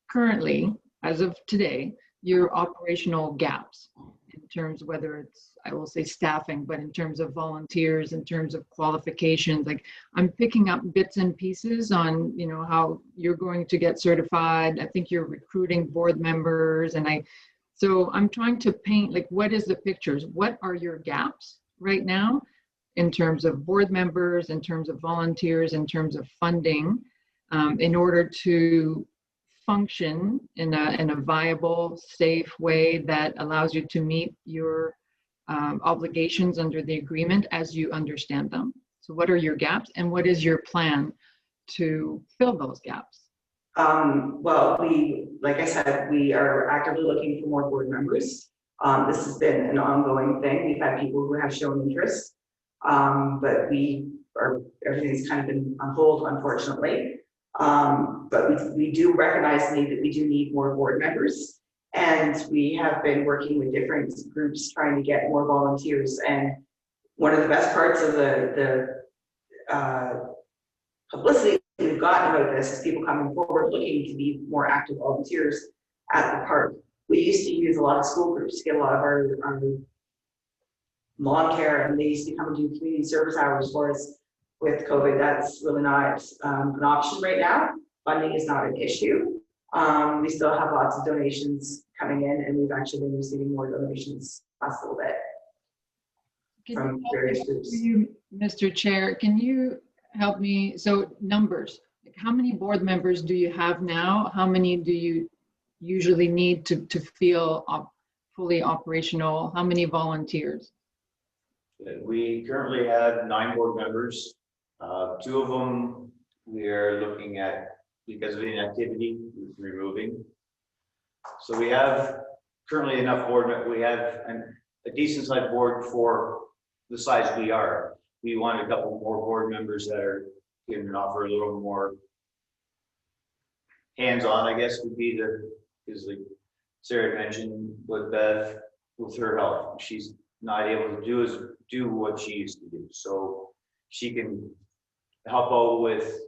[SPEAKER 10] currently, as of today, your operational gaps in terms, whether it's, I will say staffing, but in terms of volunteers, in terms of qualifications. Like, I'm picking up bits and pieces on, you know, how you're going to get certified. I think you're recruiting board members, and so I'm trying to paint, like, what is the pictures? What are your gaps right now in terms of board members, in terms of volunteers, in terms of funding, in order to function in a viable, safe way that allows you to meet your obligations under the agreement as you understand them? So what are your gaps, and what is your plan to fill those gaps?
[SPEAKER 7] Well, like I said, we are actively looking for more board members. This has been an ongoing thing. We've had people who have shown interest, but everything's kind of been on hold, unfortunately. But we do recognize the need that we do need more board members, and we have been working with different groups trying to get more volunteers. And one of the best parts of the publicity we've gotten about this is people coming forward looking to be more active volunteers at the park. We used to use a lot of school groups to get a lot of our lawn care, and they used to come and do community service hours for us. With COVID, that's really not an option right now. Funding is not an issue. We still have lots of donations coming in, and we've actually been receiving more donations last little bit from various groups.
[SPEAKER 10] Mr. Chair, can you help me? So numbers, like, how many board members do you have now? How many do you usually need to feel fully operational? How many volunteers?
[SPEAKER 6] We currently have 9 board members. 2 of them we are looking at, because of inactivity, removing. So we have currently enough board, we have a decent sized board for the size we are. We want a couple more board members that can offer a little more hands-on, I guess, would be because like Sarah mentioned with Beth, with her health, she's not able to do what she used to do. So she can help out with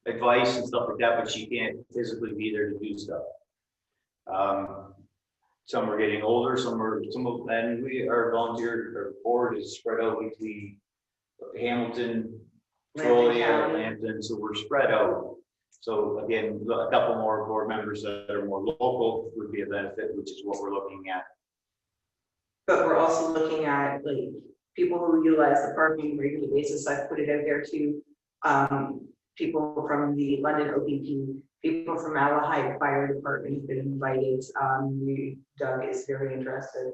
[SPEAKER 6] advice and stuff like that, but she can't physically be there to do stuff. Some are getting older, and our volunteer board is spread out between Hamilton, Troy, Lambton, so we're spread out. So again, a couple more board members that are more local would be a benefit, which is what we're looking at.
[SPEAKER 7] But we're also looking at like people who utilize the park on a regular basis. I've put it out there to people from the London OPP, people from Malahide Fire Department have been invited. Doug is very interested,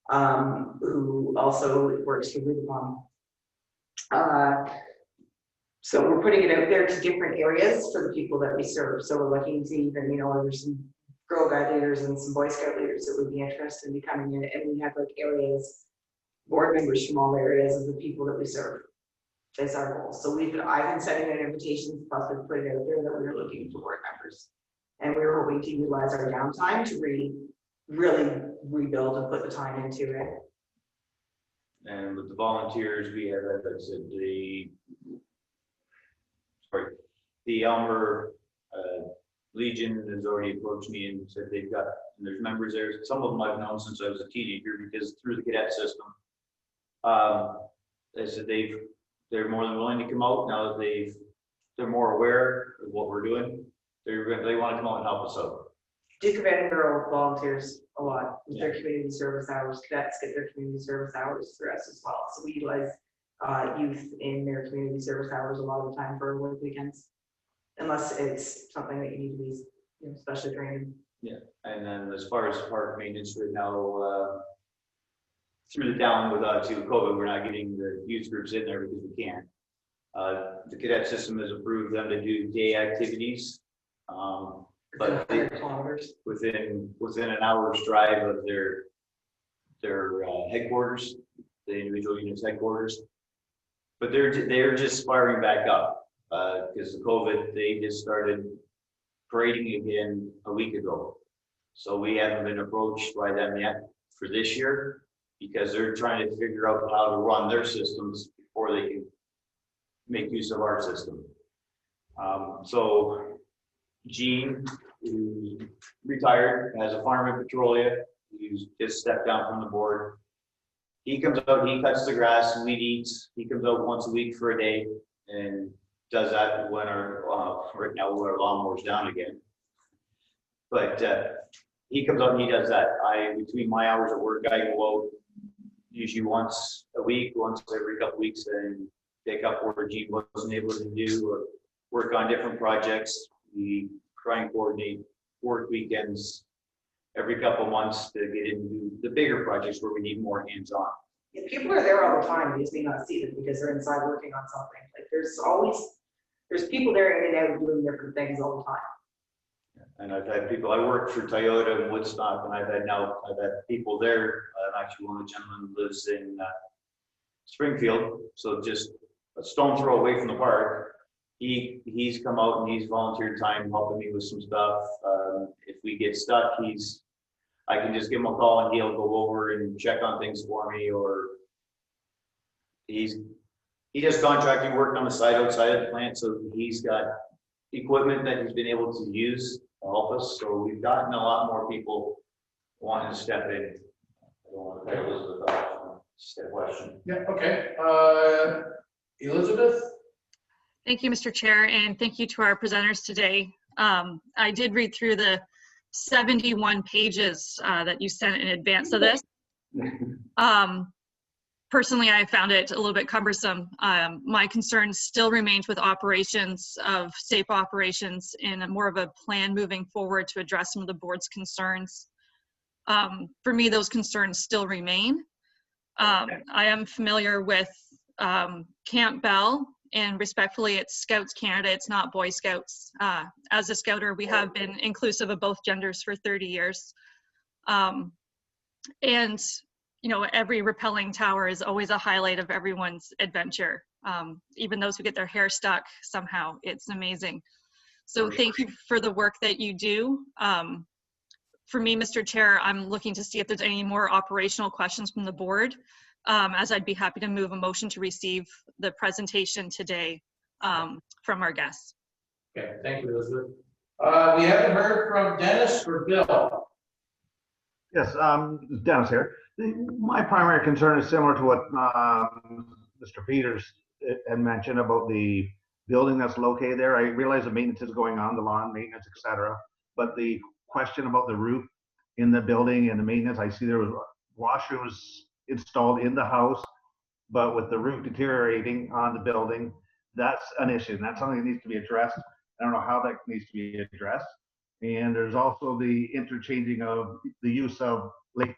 [SPEAKER 7] who also works for Rubicon. So we're putting it out there to different areas for the people that we serve. So we're looking to even, there's some Girl Guide leaders and some Boy Scout leaders that would be interested in becoming in, and we have like areas, board members from all areas of the people that we serve. That's our goal. So I've been sending out invitations, plus we've put it out there that we were looking for board members, and we were hoping to utilize our downtime to really rebuild and put the time into it.
[SPEAKER 6] And with the volunteers, we have, as I said, the Elmer Legion has already approached me and said they've got, and there's members there. Some of them I've known since I was a teenager because through the cadet system. They said they're more than willing to come out now that they're more aware of what we're doing. They want to come out and help us out.
[SPEAKER 7] Duke of Edinburgh volunteers a lot with their community service hours. Cadets get their community service hours through us as well. So we utilize youth in their community service hours a lot of the time for work weekends, unless it's something that you need to be, specially trained.
[SPEAKER 6] Yeah, and then as far as park maintenance right now, through the down with to COVID, we're not getting the youth groups in there because we can't. The cadet system has approved them to do day activities. But within an hour's drive of their headquarters, the individual units headquarters. But they're just firing back up because of COVID. They just started parading again a week ago. So we haven't been approached by them yet for this year because they're trying to figure out how to run their systems before they can make use of our system. So Gene, who's retired, has a farm in Petrolia, who's just stepped down from the board. He comes out, he cuts the grass, weed eats. He comes out once a week for a day and does that when right now our lawnmower's down again. But he comes out and he does that. Between my hours at work, I go out usually once a week, once every couple of weeks, and pick up where Gene wasn't able to do or work on different projects. We try and coordinate work weekends every couple months to get into the bigger projects where we need more hands-on.
[SPEAKER 7] Yeah, people are there all the time. You just may not see them because they're inside working on something. Like there's people there in and out doing different things all the time.
[SPEAKER 6] And I've had people. I worked for Toyota in Woodstock, and I've had people there. Actually, one of the gentlemen lives in Springfield, so just a stone throw away from the park. He's come out and he's volunteered time helping me with some stuff. If we get stuck, I can just give him a call and he'll go over and check on things for me. Or he does contracting work on the side outside of the plant, so he's got equipment that he's been able to use to help us. So we've gotten a lot more people wanting to step in. I don't want to pay Elizabeth off. Step question.
[SPEAKER 2] Yeah. Okay. Elizabeth.
[SPEAKER 11] Thank you, Mr. Chair, and thank you to our presenters today. I did read through the 71 pages that you sent in advance of this. Personally, I found it a little bit cumbersome. My concern still remains with operations of safe operations and more of a plan moving forward to address some of the board's concerns. For me, those concerns still remain. I am familiar with Camp Bell. And respectfully, it's Scouts Canada, it's not Boy Scouts. As a Scouter, we have been inclusive of both genders for 30 years. And, every rappelling tower is always a highlight of everyone's adventure. Even those who get their hair stuck somehow, it's amazing. So thank you for the work that you do. For me, Mr. Chair, I'm looking to see if there's any more operational questions from the board. As I'd be happy to move a motion to receive the presentation today from our guests.
[SPEAKER 2] Okay, thank you, Elizabeth. We haven't heard from Dennis or Bill.
[SPEAKER 12] Yes, Dennis here. My primary concern is similar to what Mr. Peters had mentioned about the building that's located there. I realize the maintenance is going on, the lawn maintenance, etc. But the question about the roof in the building and the maintenance, I see there was washrooms installed in the house, but with the roof deteriorating on the building, that's an issue. And that's something that needs to be addressed. I don't know how that needs to be addressed. And there's also the interchanging of the use of Lake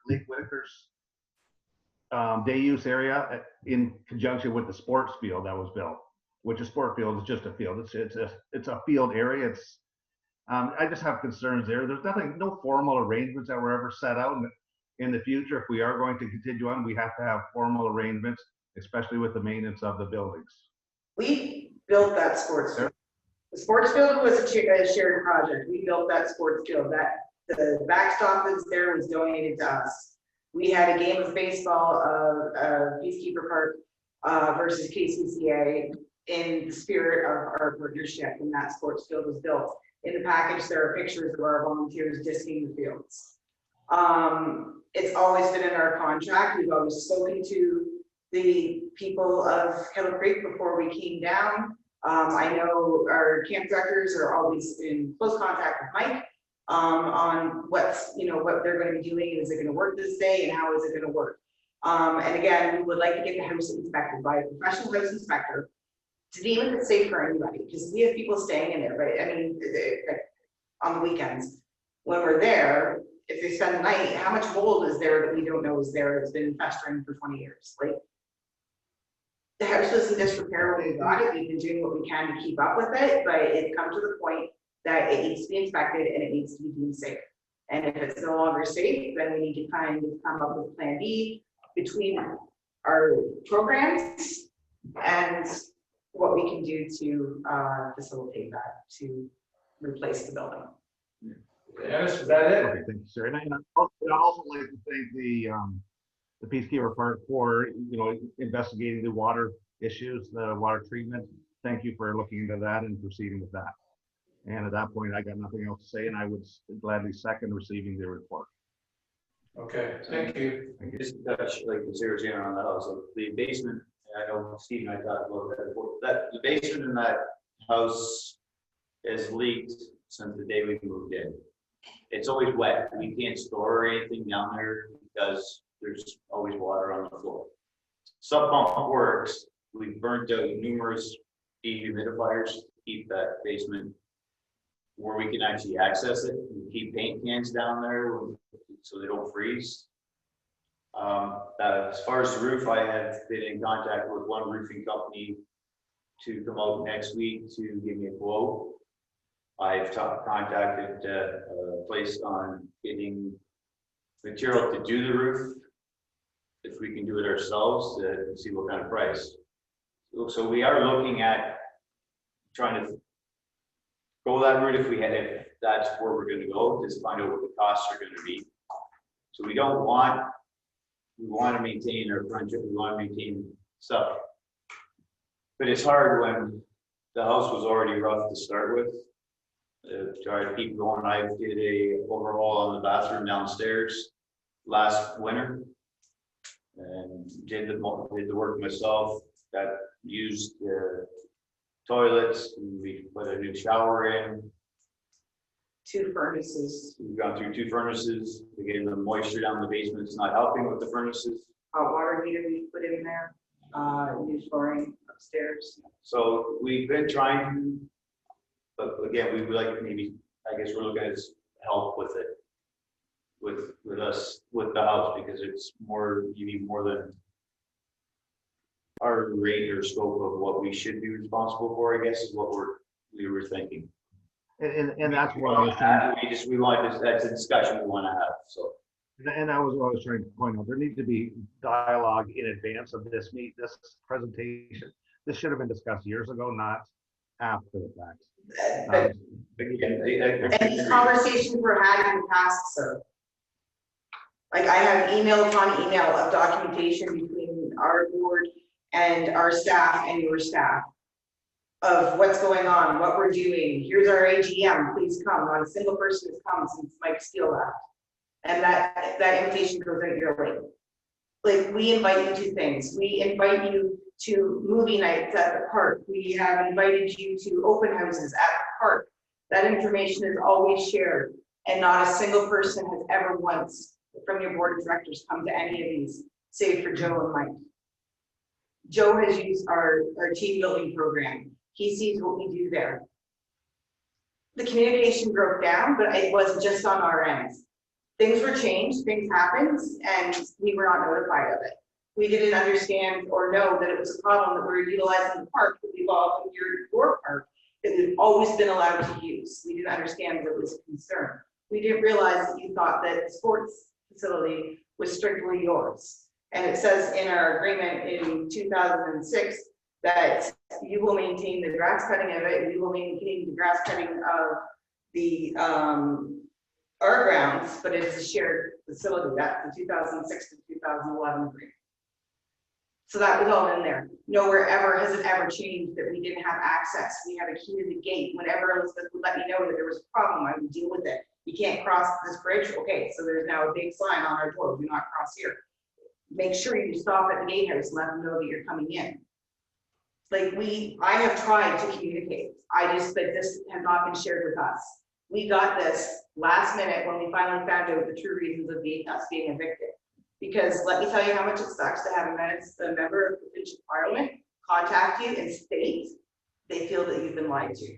[SPEAKER 12] Whitaker's day use area in conjunction with the sports field that was built, which a sport field is just a field. It's a field area. I just have concerns there. There's no formal arrangements that were ever set out. In the future, if we are going to continue on, we have to have formal arrangements, especially with the maintenance of the buildings.
[SPEAKER 7] We built that sports field. The sports field was a shared project. We built that sports field. The backstop that's there was donated to us. We had a game of baseball, Peacekeeper Park versus KCCA in the spirit of our partnership, and that sports field was built. In the package, there are pictures of our volunteers disking the fields. It's always been in our contract. We've always spoken to the people of Kettle Creek before we came down. I know our camp directors are always in close contact with Mike on what's, what they're going to be doing. Is it going to work this day, and how is it going to work? And again, we would like to get the house inspected by a professional house inspector to see if it's safe for anybody, because we have people staying in there, right? I mean, on the weekends when we're there, if they spend the night, how much mold is there that we don't know is there? It's been festering for 20 years. Like, the house was in disrepair when we got it. We've been doing what we can to keep up with it, but it come to the point that it needs to be inspected and it needs to be deemed safe. And if it's no longer safe, then we need to kind of come up with plan B between our programs and what we can do to facilitate that, to replace the building.
[SPEAKER 2] Dennis, is that it?
[SPEAKER 12] Okay, thank you, sir. And I'd also like to thank the Peacekeeper Park for, investigating the water issues, the water treatment. Thank you for looking into that and proceeding with that. And at that point, I got nothing else to say, and I would gladly second receiving the report.
[SPEAKER 2] Okay, thank you.
[SPEAKER 6] Just touch like the zero zero on the house, like the basement. I know Steve and I talked about that before. That the basement in that house has leaked since the day we moved in. It's always wet. We can't store anything down there because there's always water on the floor. Sub pump works. We've burnt out numerous dehumidifiers to keep that basement where we can actually access it. We keep paint cans down there so they don't freeze. As far as the roof, I have been in contact with one roofing company to come out next week to give me a quote. I've contacted a place on getting material to do the roof, if we can do it ourselves, to see what kind of price. So we are looking at trying to go that route if that's where we're going to go, just find out what the costs are going to be. So we want to maintain our friendship, we want to maintain stuff. But it's hard when the house was already rough to start with. Try to keep going. I did a overhaul on the bathroom downstairs last winter and did the work myself. Got used the toilets, and we put a new shower in.
[SPEAKER 7] 2 furnaces.
[SPEAKER 6] We've gone through 2 furnaces. We gave them moisture down the basement. It's not helping with the furnaces.
[SPEAKER 7] Hot water heater we put in there. New flooring upstairs.
[SPEAKER 6] So we've been trying, but again, we would like maybe, I guess we're looking at help with it, with us, with the house, because it's more, you need more than our rate or scope of what we should be responsible for, I guess, is what we were thinking.
[SPEAKER 12] And that's what I was trying.
[SPEAKER 6] We want this, that's a discussion we want to have, so.
[SPEAKER 12] And that was what I was trying to point out. There needs to be dialogue in advance of this presentation. This should have been discussed years ago, not after the fact.
[SPEAKER 7] And these conversations were had in the past, sir. Like, I have email upon email of documentation between our board and our staff and your staff of what's going on, what we're doing. Here's our AGM, please come. Not a single person has come since Mike Steele left. And that invitation goes out yearly. Like, we invite you to things. We invite you to movie nights at the park. We have invited you to open houses at the park. That information is always shared, and not a single person has ever once from your board of directors come to any of these, save for Joe and Mike. Joe has used our team building program. He sees what we do there. The communication broke down, but it wasn't just on our end. Things were changed, things happened, and we were not notified of it. We didn't understand or know that it was a problem that we were utilizing the park that we've all, your park, that we've always been allowed to use. We didn't understand that it was a concern. We didn't realize that you thought that the sports facility was strictly yours. And it says in our agreement in 2006 that you will maintain the grass cutting of it, and we will maintain the grass cutting of the our grounds, but it's a shared facility. That's the 2006 to 2011 agreement. So that was all in there. Nowhere ever has it ever changed that we didn't have access. We had a key to the gate. Whenever Elizabeth would let me know that there was a problem, I would deal with it. You can't cross this bridge. Okay, so there's now a big sign on our door, do not cross here. Make sure you stop at the gatehouse and let them know that you're coming in. Like I have tried to communicate. But this has not been shared with us. We got this last minute when we finally found out the true reasons of us being evicted. Because let me tell you how much it sucks to have a member of provincial parliament contact you and state they feel that you've been lied to.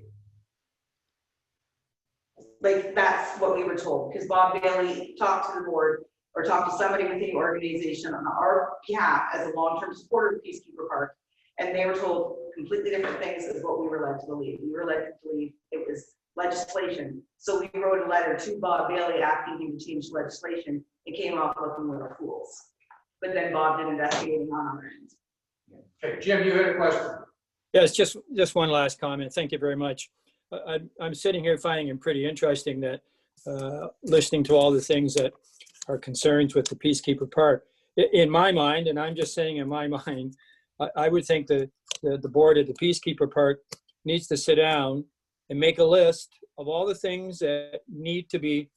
[SPEAKER 7] Like, that's what we were told, because Bob Bailey talked to the board or talked to somebody within the organization on our behalf as a long-term supporter of Peacekeeper Park, and they were told completely different things than what we were led to believe. We were led to believe it was legislation. So we wrote a letter to Bob Bailey asking him to change legislation. It came off looking like fools. But then Bob did investigating on our end.
[SPEAKER 2] Okay, Jim, you had a question.
[SPEAKER 3] Yes, just one last comment. Thank you very much. I'm sitting here finding it pretty interesting that listening to all the things that are concerns with the Peacekeeper Park. In my mind, and I'm just saying in my mind, I would think that the board of the Peacekeeper Park needs to sit down and make a list of all the things that need to be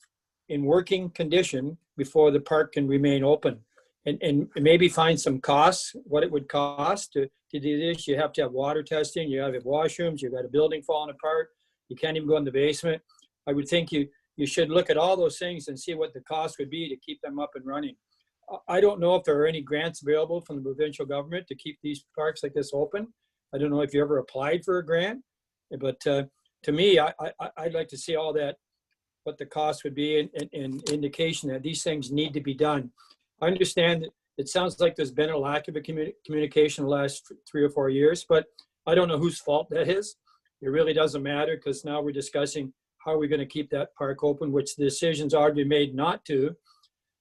[SPEAKER 3] in working condition before the park can remain open. And maybe find some costs, what it would cost to do this. You have to have water testing, you have to have washrooms, you've got a building falling apart, you can't even go in the basement. I would think you should look at all those things and see what the cost would be to keep them up and running. I don't know if there are any grants available from the provincial government to keep these parks like this open. I don't know if you ever applied for a grant, but to me, I'd like to see all that, what the cost would be, and indication that these things need to be done. I understand that it sounds like there's been a lack of a communication the last 3 or 4 years, but I don't know whose fault that is. It really doesn't matter, because now we're discussing how we're going to keep that park open, which the decision's already made not to.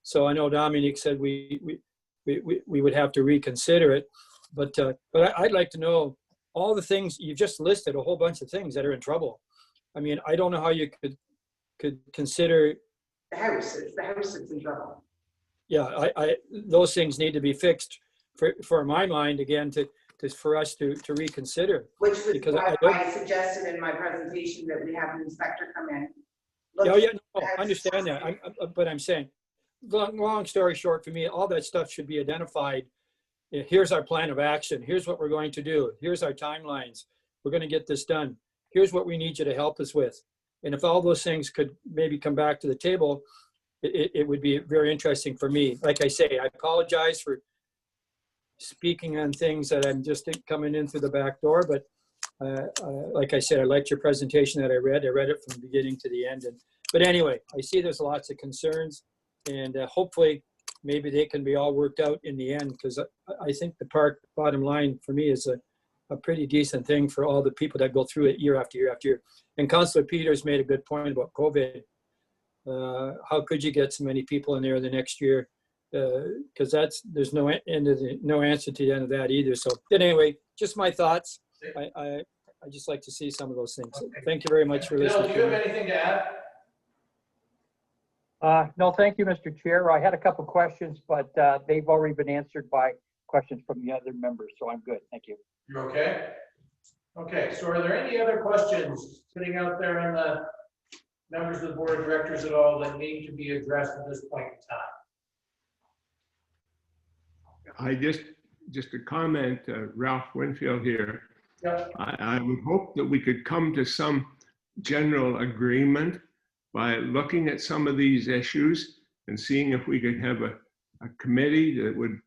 [SPEAKER 3] So I know Dominique said we would have to reconsider it, but I'd like to know all the things you've just listed, a whole bunch of things that are in trouble. I mean, I don't know how you could consider
[SPEAKER 7] the house that's in trouble.
[SPEAKER 3] Yeah, those things need to be fixed for my mind, again, for us to reconsider.
[SPEAKER 7] Which was
[SPEAKER 3] because
[SPEAKER 7] why I suggested in my presentation that we have an inspector come in.
[SPEAKER 3] No, I understand that. But I'm saying, long story short, for me, all that stuff should be identified. Here's our plan of action. Here's what we're going to do. Here's our timelines. We're going to get this done. Here's what we need you to help us with. And if all those things could maybe come back to the table, it would be very interesting for me. Like I say, I apologize for speaking on things that I'm just coming in through the back door, but like I said, I liked your presentation that I read. I read it from the beginning to the end. But anyway, I see there's lots of concerns, and hopefully maybe they can be all worked out in the end, because I think the park, bottom line for me, is a pretty decent thing for all the people that go through it year after year after year. And Councillor Peters made a good point about COVID. How could you get so many people in there the next year? Because there's no answer to the end of that either. So, but anyway, just my thoughts. I just like to see some of those things. Okay. Thank you very much for listening.
[SPEAKER 2] Bill, do you have anything to add?
[SPEAKER 13] No, thank you, Mr. Chair. I had a couple questions, but they've already been answered by questions from the other members, so I'm good. Thank you.
[SPEAKER 2] You're okay? Okay, so are there any other questions sitting out there in the members of the board of directors at all that need to be addressed at this point in time?
[SPEAKER 9] I just a comment, Ralph Winfield here.
[SPEAKER 2] Yeah.
[SPEAKER 9] I would hope that we could come to some general agreement by looking at some of these issues and seeing if we could have a committee that would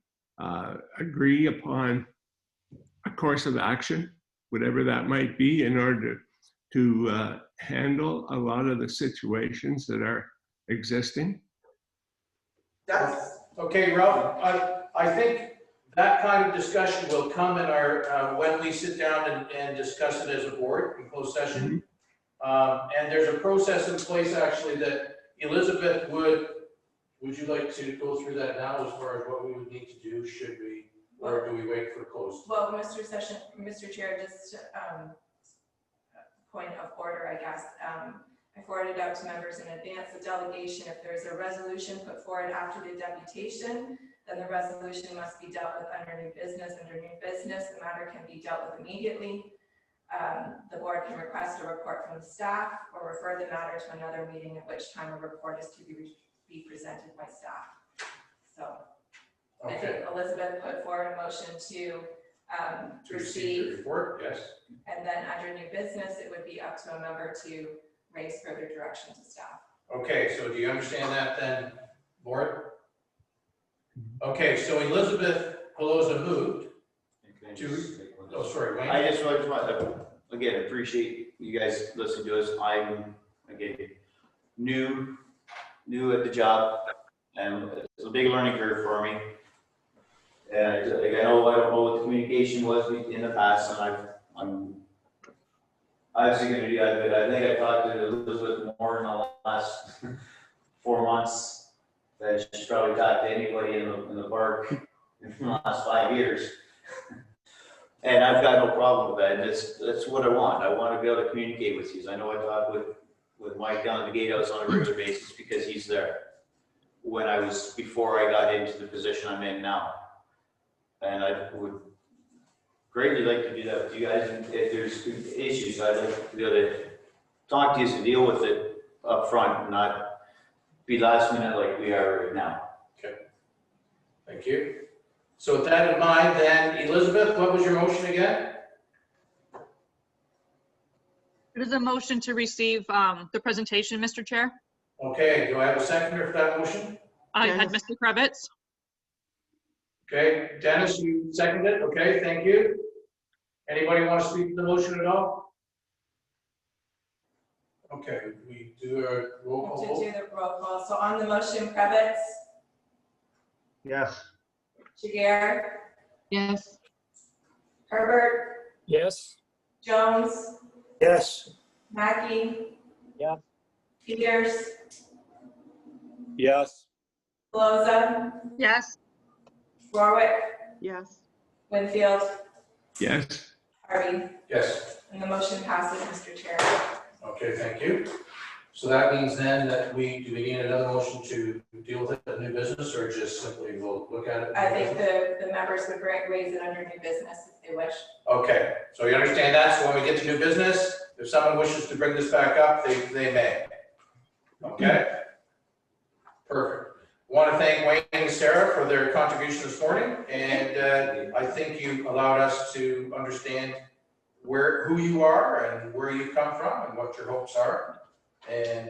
[SPEAKER 9] agree upon a course of action, whatever that might be, in order to handle a lot of the situations that are existing.
[SPEAKER 2] Okay, Ralph, I think that kind of discussion will come in our, when we sit down and discuss it as a board in closed session. Mm-hmm. And there's a process in place actually that Elizabeth would you like to go through that now as far as what we would need to do, should we, or do we wait for closed?
[SPEAKER 14] Well, Mr. Chair, just point of order, I guess. I forwarded out to members in advance the delegation. If there's a resolution put forward after the deputation, then the resolution must be dealt with under new business. Under new business, the matter can be dealt with immediately. The board can request a report from the staff or refer the matter to another meeting at which time a report is to be presented by staff. So I think Elizabeth put forward a motion to
[SPEAKER 2] receive the report, yes.
[SPEAKER 14] and then under new business, it would be up to a member to raise further direction to staff.
[SPEAKER 2] Okay, so do you understand that then, board? Okay, so Elizabeth Pelosa moved to, oh, sorry, Wayne.
[SPEAKER 6] I just want to, again, appreciate you guys listening to us. I'm, again, new at the job, and it's a big learning curve for me. And like, I don't know what the communication was in the past, and I'm obviously going to do that, but I think I talked to Elizabeth more in the last 4 months than she's probably talked to anybody in the park in the last 5 years. And I've got no problem with that. That's what I want. I want to be able to communicate with you. I know I talk with Mike down at the gatehouse on a regular basis because he's there. Before I got into the position I'm in now. And I would greatly like to do that with you guys. And if there's issues, I'd like to be able to talk to you and deal with it up front and not be last minute like we are right now.
[SPEAKER 2] Okay. Thank you. So with that in mind, then, Elizabeth, what was your motion again?
[SPEAKER 11] It is a motion to receive the presentation, Mr. Chair.
[SPEAKER 2] Okay, do I have a seconder for that motion?
[SPEAKER 11] I had Mr. Krebitz.
[SPEAKER 2] Okay, Dennis, you seconded it. Okay, thank you. Anybody want to speak to the motion at all? Okay, we do a roll call
[SPEAKER 14] To
[SPEAKER 2] vote.
[SPEAKER 14] do the roll call. So on the motion, Krebitz,
[SPEAKER 12] Yes.
[SPEAKER 14] Jaguar,
[SPEAKER 10] Yes.
[SPEAKER 14] Herbert,
[SPEAKER 3] Yes.
[SPEAKER 14] Jones,
[SPEAKER 8] Yes.
[SPEAKER 14] Mackey,
[SPEAKER 13] Yes.
[SPEAKER 14] Peters,
[SPEAKER 5] Yes.
[SPEAKER 14] Pelosa,
[SPEAKER 11] Yes.
[SPEAKER 14] Warwick,
[SPEAKER 4] Yes.
[SPEAKER 14] Winfield,
[SPEAKER 9] Yes.
[SPEAKER 14] Harvey.
[SPEAKER 2] Yes.
[SPEAKER 14] And the motion passes, Mr. Chair.
[SPEAKER 2] Okay, thank you. So that means then that do we need another motion to deal with it as new business, or just simply we'll look at it?
[SPEAKER 14] I think the members would raise it under new business if they wish.
[SPEAKER 2] Okay, so you understand that, so when we get to new business, if someone wishes to bring this back up, they may. Okay? Perfect. I want to thank Wayne and Sarah for their contribution this morning, and I think you allowed us to understand who you are and where you've come from and what your hopes are. And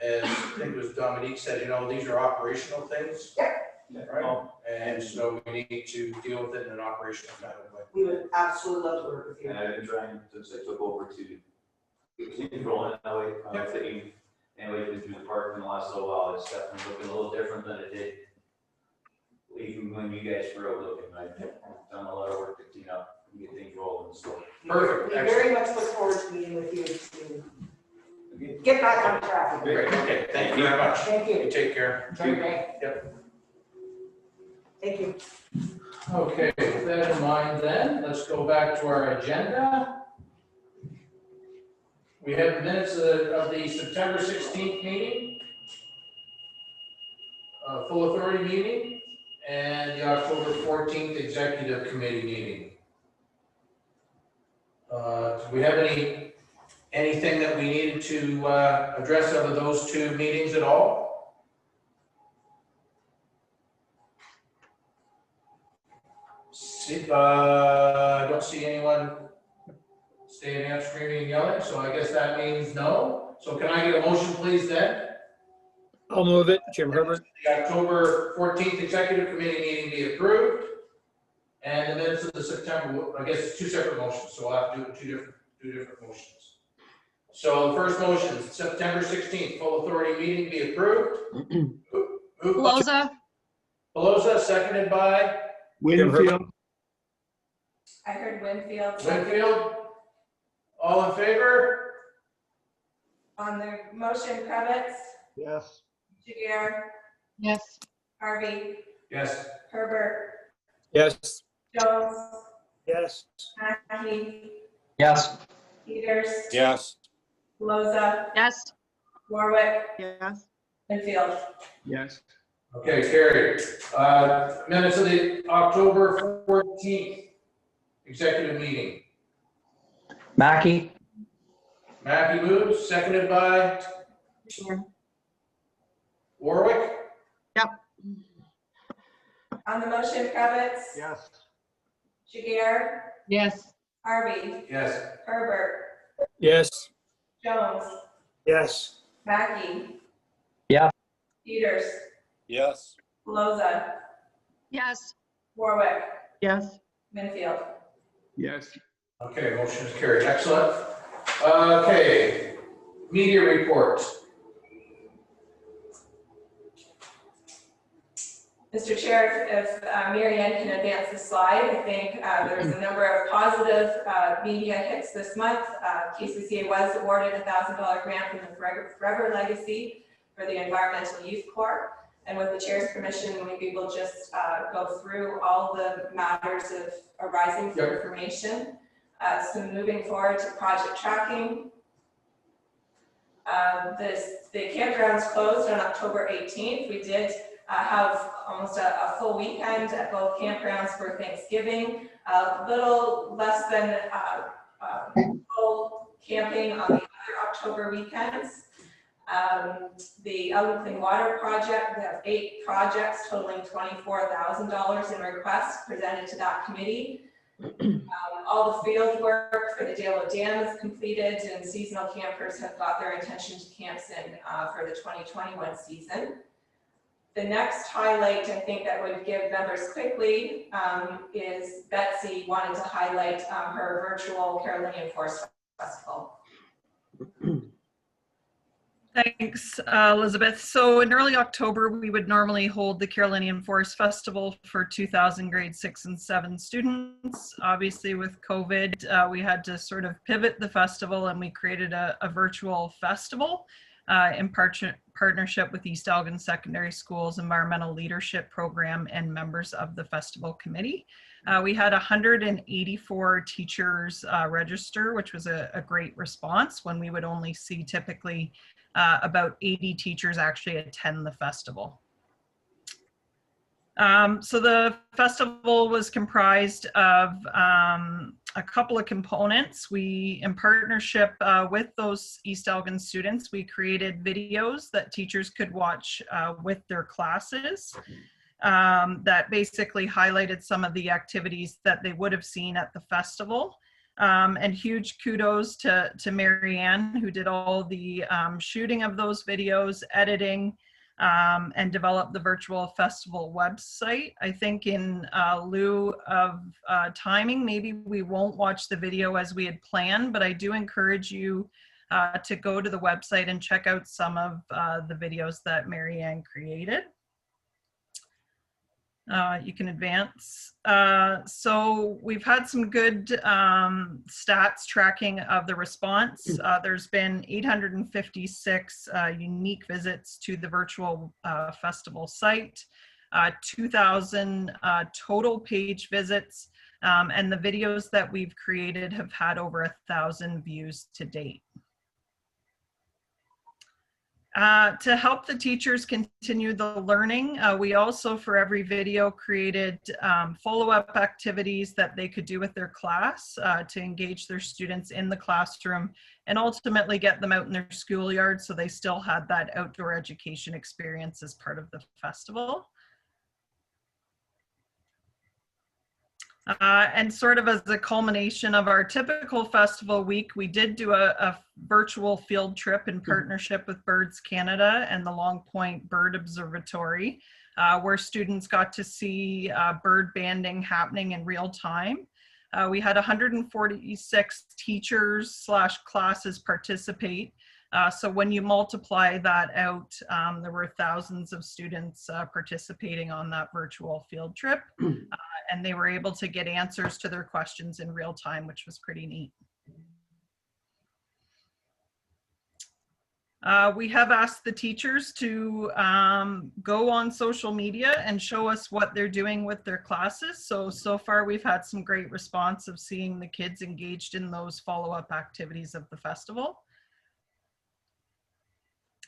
[SPEAKER 2] as I think it was Dominique said, these are operational things. Right? And so we need to deal with it in an operational kind of way.
[SPEAKER 7] We would absolutely love to work with you.
[SPEAKER 6] And I've been trying since I took over to keep rolling that way. Anyway, been through the park in the last little while, it's definitely looking a little different than it did even when you guys were out looking. I've done a lot of work to clean up and get things rolling, so.
[SPEAKER 2] Perfect.
[SPEAKER 7] We very much look forward to meeting with you to get back on track.
[SPEAKER 2] Great, okay, thank you very much.
[SPEAKER 7] Thank you.
[SPEAKER 2] You take care.
[SPEAKER 7] Enjoy your day.
[SPEAKER 2] Yep.
[SPEAKER 7] Thank you.
[SPEAKER 2] Okay, with that in mind then, let's go back to our agenda. We have minutes of the September 16th meeting, full authority meeting, and the October 14th executive committee meeting. Do we have anything that we needed to address out of those two meetings at all? I don't see anyone standing up, screaming and yelling, so I guess that means no. So can I get a motion, please, then?
[SPEAKER 3] I'll move it. Jim Herbert.
[SPEAKER 2] The October 14th executive committee meeting be approved. And the minutes of the September, I guess it's two separate motions, so I'll have to do it in two different motions. So the first motion, September 16th, full authority meeting be approved.
[SPEAKER 11] Pelosa.
[SPEAKER 2] Pelosa, seconded by
[SPEAKER 9] Winfield.
[SPEAKER 14] I heard Winfield.
[SPEAKER 2] Winfield. All in favor?
[SPEAKER 14] On the motion, Krebitz,
[SPEAKER 12] Yes.
[SPEAKER 14] Jaguar,
[SPEAKER 10] Yes.
[SPEAKER 14] Harvey,
[SPEAKER 2] Yes.
[SPEAKER 14] Herbert,
[SPEAKER 3] Yes.
[SPEAKER 14] Jones,
[SPEAKER 8] Yes.
[SPEAKER 14] Mackey,
[SPEAKER 13] Yes.
[SPEAKER 14] Peters,
[SPEAKER 5] Yes.
[SPEAKER 14] Pelosa,
[SPEAKER 11] Yes.
[SPEAKER 14] Warwick,
[SPEAKER 4] Yes.
[SPEAKER 14] Winfield.
[SPEAKER 9] Yes.
[SPEAKER 2] Okay, carried. Minutes of the October 14th executive meeting.
[SPEAKER 13] Mackey?
[SPEAKER 2] Mackey moves, seconded by Warwick.
[SPEAKER 4] Yep.
[SPEAKER 14] On the motion, Kravitz,
[SPEAKER 12] Yes.
[SPEAKER 14] Jagger,
[SPEAKER 10] Yes.
[SPEAKER 14] Harvey,
[SPEAKER 2] Yes.
[SPEAKER 14] Herbert,
[SPEAKER 3] Yes.
[SPEAKER 14] Jones,
[SPEAKER 8] Yes.
[SPEAKER 14] Mackey.
[SPEAKER 13] Yeah.
[SPEAKER 14] Peters,
[SPEAKER 5] Yes.
[SPEAKER 14] Loza,
[SPEAKER 11] Yes.
[SPEAKER 14] Warwick,
[SPEAKER 4] Yes.
[SPEAKER 14] Minfield.
[SPEAKER 9] Yes.
[SPEAKER 2] Okay, motion is carried. Excellent. Okay, media report.
[SPEAKER 14] Mr. Chair, if Mary Ann can advance the slide, I think there's a number of positive media hits this month. KCCA was awarded a $1,000 grant from the Forever Legacy for the Environmental Youth Corps. And with the chair's permission, maybe we'll just go through all the matters of arising for information. So moving forward to project tracking. The campgrounds closed on October 18th. We did have almost a full weekend at both campgrounds for Thanksgiving, a little less than full camping on the other October weekends. The Out and Clean Water project, we have 8 projects totaling $24,000 in requests presented to that committee. All the field work for the Dalo Dam is completed, and seasonal campers have got their intention to camps in for the 2021 season. The next highlight, I think, that would give members quickly is Betsy wanted to highlight her virtual Carolinian Forest Festival.
[SPEAKER 11] Thanks, Elizabeth. So in early October, we would normally hold the Carolinian Forest Festival for 2,000 grade 6 and 7 students. Obviously with COVID, we had to sort of pivot the festival, and we created a virtual festival in partnership with East Elgin Secondary School's Environmental Leadership Program and members of the festival committee. We had 184 teachers register, which was a great response when we would only see typically about 80 teachers actually attend the festival. So the festival was comprised of a couple of components. We, in partnership with those East Elgin students, we created videos that teachers could watch with their classes that basically highlighted some of the activities that they would have seen at the festival. And huge kudos to Mary Ann, who did all the shooting of those videos, editing, and developed the virtual festival website. I think in lieu of timing, maybe we won't watch the video as we had planned, but I do encourage you to go to the website and check out some of the videos that Mary Ann created. You can advance. So we've had some good stats tracking of the response. There's been 856 unique visits to the virtual festival site, 2,000 total page visits, and the videos that we've created have had over 1,000 views to date. To help the teachers continue the learning, we also, for every video, created follow-up activities that they could do with their class to engage their students in the classroom and ultimately get them out in their schoolyard so they still had that outdoor education experience as part of the festival. And sort of as a culmination of our typical festival week, we did do a virtual field trip in partnership with Birds Canada and the Long Point Bird Observatory, where students got to see bird banding happening in real time. We had 146 teachers / classes participate. So when you multiply that out, there were thousands of students participating on that virtual field trip. And they were able to get answers to their questions in real time, which was pretty neat. We have asked the teachers to go on social media and show us what they're doing with their classes. So far we've had some great response of seeing the kids engaged in those follow-up activities of the festival.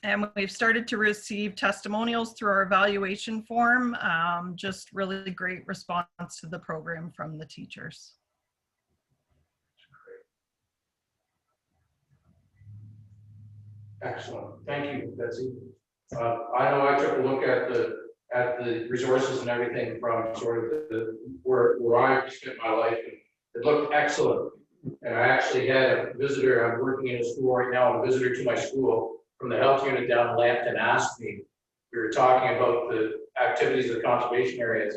[SPEAKER 15] And we've started to receive testimonials through our evaluation form. Just really great response to the program from the teachers.
[SPEAKER 2] Excellent. Thank you, Betsy. I know I took a look at the resources and everything from sort of where I spent my life, and it looked excellent. And I actually had a visitor. I'm working in a school right now. A visitor to my school from the health unit down in Lambton asked me. We were talking about the activities of the conservation areas,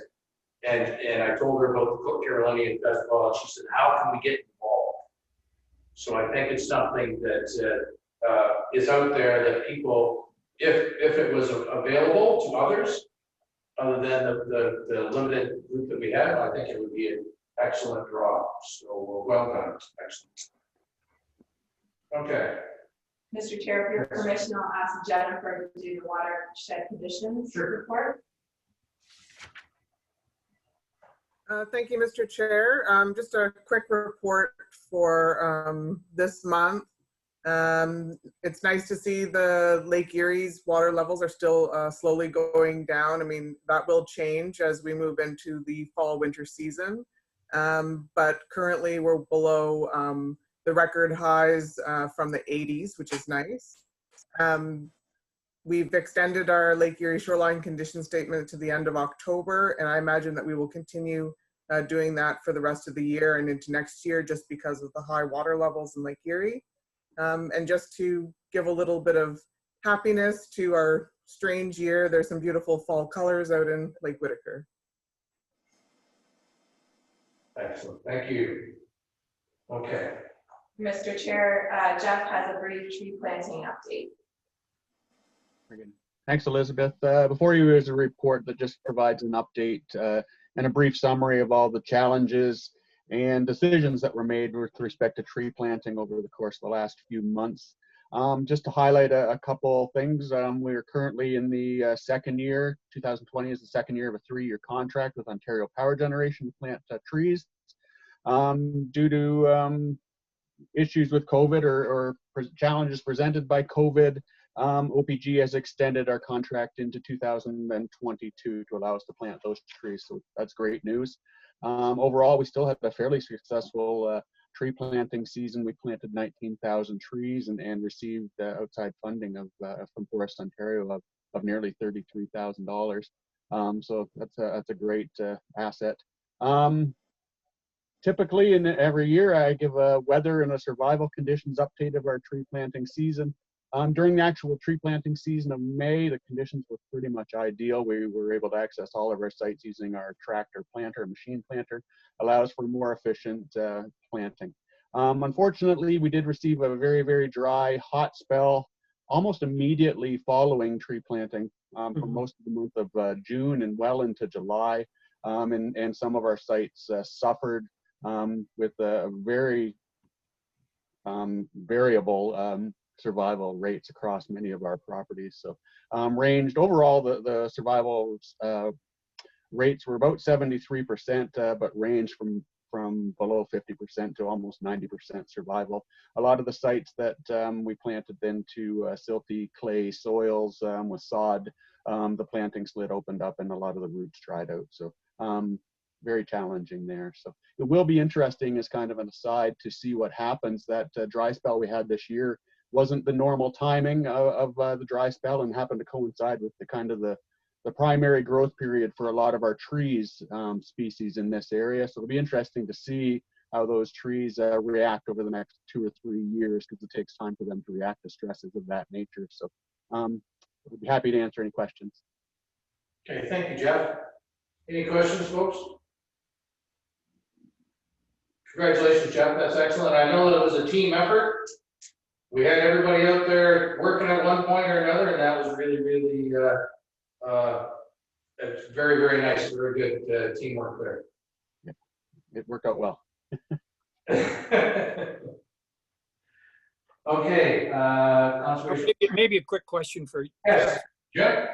[SPEAKER 2] and I told her about the Cook Carolinian Festival, and she said, "How can we get involved?" So I think it's something that is out there that people, if it was available to others, other than the limited group that we have, I think it would be an excellent draw. So well done. Excellent. Okay.
[SPEAKER 14] Mr. Chair, with your permission, I'll ask Jennifer to do the watershed conditions report.
[SPEAKER 16] Thank you, Mr. Chair. Just a quick report for this month. It's nice to see the Lake Erie's water levels are still slowly going down. I mean, that will change as we move into the fall winter season. But currently we're below the record highs from the 80s, which is nice. We've extended our Lake Erie shoreline condition statement to the end of October, and I imagine that we will continue doing that for the rest of the year and into next year just because of the high water levels in Lake Erie. And just to give a little bit of happiness to our strange year, there's some beautiful fall colors out in Lake Whitaker.
[SPEAKER 2] Excellent. Thank you. Okay.
[SPEAKER 14] Mr. Chair, Jeff has a brief tree planting update.
[SPEAKER 17] Thanks, Elizabeth. Before you is a report that just provides an update and a brief summary of all the challenges and decisions that were made with respect to tree planting over the course of the last few months. Just to highlight a couple things, we're currently in the second year. 2020 is the second year of a 3-year contract with Ontario Power Generation to plant trees. Due to issues with COVID or challenges presented by COVID, OPG has extended our contract into 2022 to allow us to plant those trees. So that's great news. Overall, we still had a fairly successful tree planting season. We planted 19,000 trees and received outside funding from Forest Ontario of nearly $33,000. So that's a great asset. Typically, in every year, I give a weather and a survival conditions update of our tree planting season. During the actual tree planting season of May, the conditions were pretty much ideal. We were able to access all of our sites using our tractor planter, machine planter, allows for more efficient planting. Unfortunately, we did receive a very, very dry, hot spell almost immediately following tree planting for most of the month of June and well into July. And some of our sites suffered with a very variable survival rates across many of our properties. So ranged overall, the survival rates were about 73%, but ranged from below 50% to almost 90% survival. A lot of the sites that we planted into silty clay soils with sod, the planting slit opened up and a lot of the roots dried out. So very challenging there. So it will be interesting as kind of an aside to see what happens. That dry spell we had this year wasn't the normal timing of the dry spell and happened to coincide with the kind of the primary growth period for a lot of our trees species in this area. So it'll be interesting to see how those trees react over the next 2 or 3 years, because it takes time for them to react to stresses of that nature. So we'll be happy to answer any questions.
[SPEAKER 2] Okay, thank you, Jeff. Any questions, folks? Congratulations, Jeff. That's excellent. I know that it was a team effort. We had everybody out there working at one point or another, and that was really, really it's very, very nice. Very good teamwork there.
[SPEAKER 17] Yeah, it worked out well.
[SPEAKER 2] Okay,
[SPEAKER 3] maybe a quick question for
[SPEAKER 2] yes, Jeff.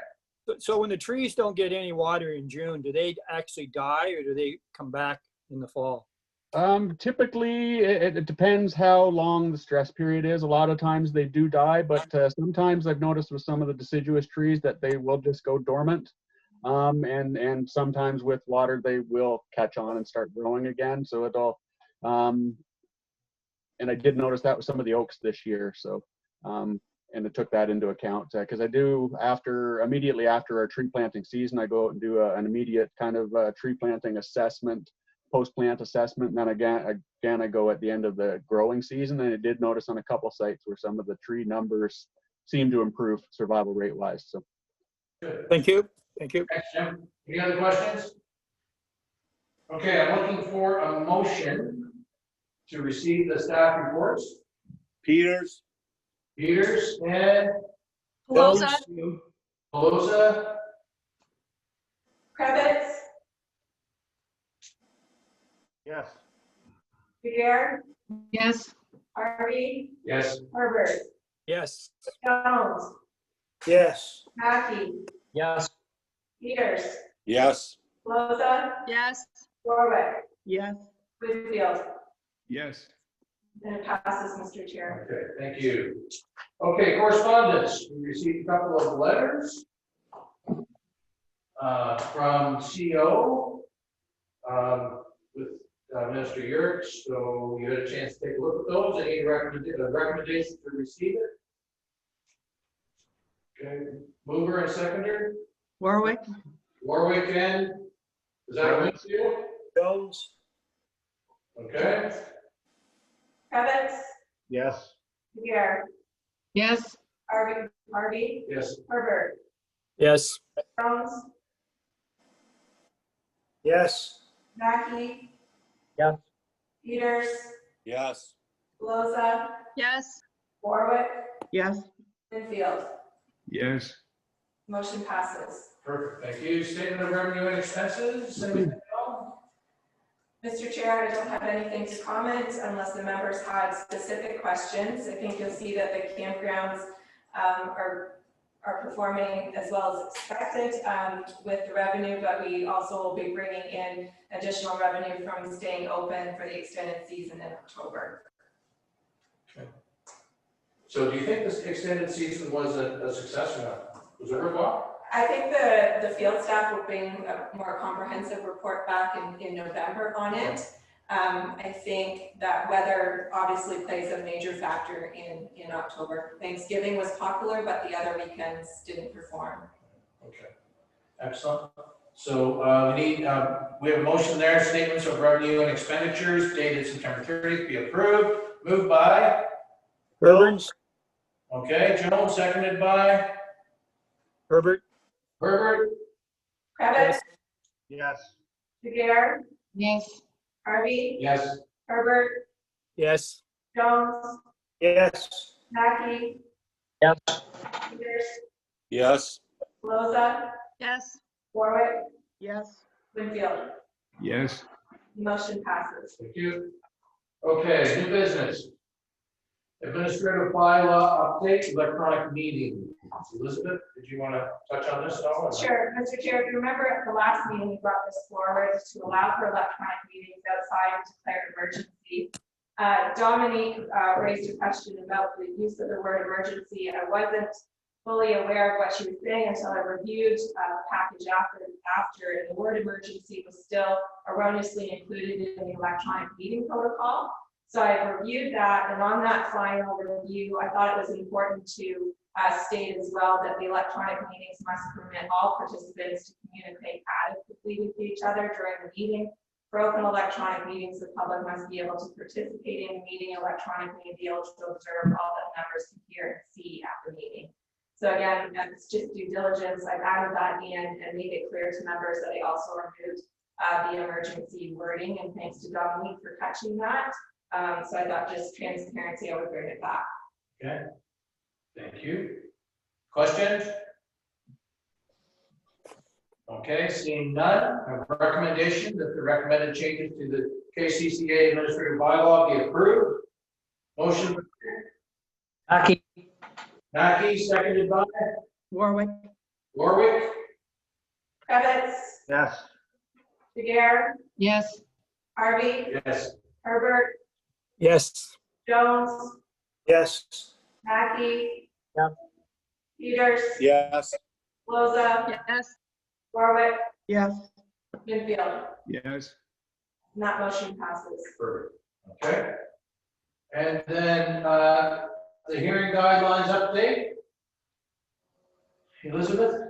[SPEAKER 3] So when the trees don't get any water in June, do they actually die or do they come back in the fall?
[SPEAKER 17] Typically, it depends how long the stress period is. A lot of times they do die, but sometimes I've noticed with some of the deciduous trees that they will just go dormant. And sometimes with water, they will catch on and start growing again. So it'll, and I did notice that with some of the oaks this year. So, and I took that into account because I do immediately after our tree planting season, I go out and do an immediate kind of tree planting assessment, post-plant assessment. And then again, I go at the end of the growing season. And I did notice on a couple sites where some of the tree numbers seem to improve survival rate wise. So.
[SPEAKER 3] Thank you. Thank you.
[SPEAKER 2] Thanks, Jim. Any other questions? Okay, I'm looking for a motion to receive the staff reports.
[SPEAKER 5] Peters.
[SPEAKER 2] Peters and
[SPEAKER 11] Pelosa.
[SPEAKER 2] Pelosa.
[SPEAKER 14] Krebitz,
[SPEAKER 12] Yes.
[SPEAKER 14] Beer,
[SPEAKER 10] Yes.
[SPEAKER 14] Harvey,
[SPEAKER 2] Yes.
[SPEAKER 14] Herbert,
[SPEAKER 3] Yes.
[SPEAKER 14] Jones,
[SPEAKER 8] Yes.
[SPEAKER 14] Mackey,
[SPEAKER 13] Yes.
[SPEAKER 14] Peters,
[SPEAKER 5] Yes.
[SPEAKER 14] Pelosa,
[SPEAKER 11] Yes.
[SPEAKER 14] Warwick,
[SPEAKER 4] Yes.
[SPEAKER 14] Whitfield,
[SPEAKER 9] Yes.
[SPEAKER 14] and it passes, Mr. Chair.
[SPEAKER 2] Okay, thank you. Okay, correspondence. We received a couple of letters from CO with Minister Yerkes. So you had a chance to take a look at those. Any recommendations to receive it? Okay, mover and seconder.
[SPEAKER 4] Warwick?
[SPEAKER 2] Warwick and, is that a Whitfield?
[SPEAKER 8] Jones.
[SPEAKER 2] Okay.
[SPEAKER 14] Krebitz,
[SPEAKER 12] Yes.
[SPEAKER 14] Beer,
[SPEAKER 10] Yes.
[SPEAKER 14] Harvey,
[SPEAKER 2] Yes.
[SPEAKER 14] Herbert,
[SPEAKER 3] Yes.
[SPEAKER 14] Jones,
[SPEAKER 8] Yes.
[SPEAKER 14] Mackey,
[SPEAKER 13] Yes.
[SPEAKER 14] Peters,
[SPEAKER 5] Yes.
[SPEAKER 14] Pelosa,
[SPEAKER 11] Yes.
[SPEAKER 14] Warwick,
[SPEAKER 4] Yes.
[SPEAKER 14] Whitfield.
[SPEAKER 9] Yes.
[SPEAKER 14] Motion passes.
[SPEAKER 2] Perfect. Thank you. Statement of revenue and expenses. Anything else?
[SPEAKER 14] Mr. Chair, I don't have anything to comment unless the members had specific questions. I think you'll see that the campgrounds are performing as well as expected with the revenue, but we also will be bringing in additional revenue from staying open for the extended season in October.
[SPEAKER 2] Okay. So do you think this extended season was a success or not? Was it worthwhile?
[SPEAKER 14] I think the field staff will bring a more comprehensive report back in November on it. I think that weather obviously plays a major factor in October. Thanksgiving was popular, but the other weekends didn't perform.
[SPEAKER 2] Okay, excellent. So we have a motion there, statements of revenue and expenditures dated September 30th be approved. Moved by?
[SPEAKER 3] Jones.
[SPEAKER 2] Okay, Jones, seconded by?
[SPEAKER 3] Herbert.
[SPEAKER 2] Herbert?
[SPEAKER 14] Krebitz,
[SPEAKER 12] Yes.
[SPEAKER 14] Daguerre,
[SPEAKER 10] Yes.
[SPEAKER 14] Harvey,
[SPEAKER 2] Yes.
[SPEAKER 14] Herbert,
[SPEAKER 3] Yes.
[SPEAKER 14] Jones,
[SPEAKER 8] Yes.
[SPEAKER 14] Mackey,
[SPEAKER 13] Yes.
[SPEAKER 14] Peters,
[SPEAKER 5] Yes.
[SPEAKER 14] Pelosa,
[SPEAKER 11] Yes.
[SPEAKER 14] Warwick,
[SPEAKER 4] Yes.
[SPEAKER 14] Whitfield.
[SPEAKER 9] Yes.
[SPEAKER 14] Motion passes.
[SPEAKER 2] Thank you. Okay, new business. Administrative bylaw update, electronic meeting. Elizabeth, did you want to touch on this at all?
[SPEAKER 14] Sure, Mr. Chair, if you remember at the last meeting, we brought this forward to allow for electronic meetings outside of declared emergency. Dominique raised a question about the use of the word emergency. I wasn't fully aware of what she was saying until I reviewed the package after, and the word emergency was still erroneously included in the electronic meeting protocol. So I reviewed that, and on that final review, I thought it was important to state as well that the electronic meetings must permit all participants to communicate adequately with each other during the meeting. For open electronic meetings, the public must be able to participate in the meeting electronically and be able to observe all that members can hear and see at the meeting. So again, it's just due diligence. I've added that in and made it clear to members that I also removed the emergency wording, and thanks to Dominique for catching that. So I thought just transparency, I would bring it back.
[SPEAKER 2] Okay, thank you. Questions? Okay, seeing none, I have a recommendation that the recommended changes to the KCCA administrative bylaw be approved. Motion.
[SPEAKER 13] Mackey.
[SPEAKER 2] Mackey, seconded by?
[SPEAKER 4] Warwick.
[SPEAKER 2] Warwick?
[SPEAKER 14] Krebitz,
[SPEAKER 12] Yes.
[SPEAKER 14] Daguerre,
[SPEAKER 10] Yes.
[SPEAKER 14] Harvey,
[SPEAKER 2] Yes.
[SPEAKER 14] Herbert,
[SPEAKER 3] Yes.
[SPEAKER 14] Jones,
[SPEAKER 8] Yes.
[SPEAKER 14] Mackey,
[SPEAKER 13] Yeah.
[SPEAKER 14] Peters,
[SPEAKER 5] Yes.
[SPEAKER 14] Loza,
[SPEAKER 11] Yes.
[SPEAKER 14] Warwick,
[SPEAKER 4] Yes.
[SPEAKER 14] Winfield.
[SPEAKER 9] Yes.
[SPEAKER 14] And that motion passes.
[SPEAKER 2] Perfect. Okay. And then the hearing guidelines update. Elizabeth?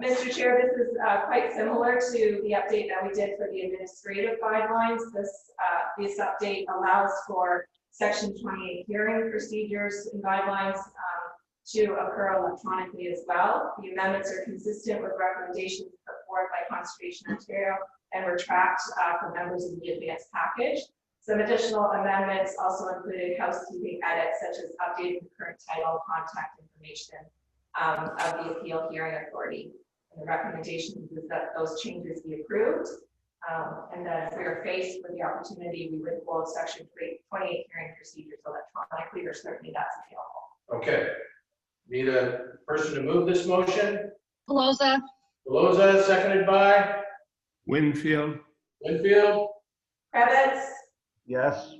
[SPEAKER 14] Mr. Chair, this is quite similar to the update that we did for the administrative guidelines. This update allows for Section 28 hearing procedures and guidelines to occur electronically as well. The amendments are consistent with recommendations put forward by Conservation Ontario and were tracked for members of the advanced package. Some additional amendments also included housekeeping edits such as updating the current title, contact information of the appeal hearing authority. And the recommendation is that those changes be approved. And then if we are faced with the opportunity, we would hold Section 28 hearing procedures electronically, or certainly that's available.
[SPEAKER 2] Okay. Need a person to move this motion?
[SPEAKER 11] Pelosa.
[SPEAKER 2] Pelosa, seconded by?
[SPEAKER 9] Winfield.
[SPEAKER 2] Winfield?
[SPEAKER 14] Krebitz,
[SPEAKER 12] Yes.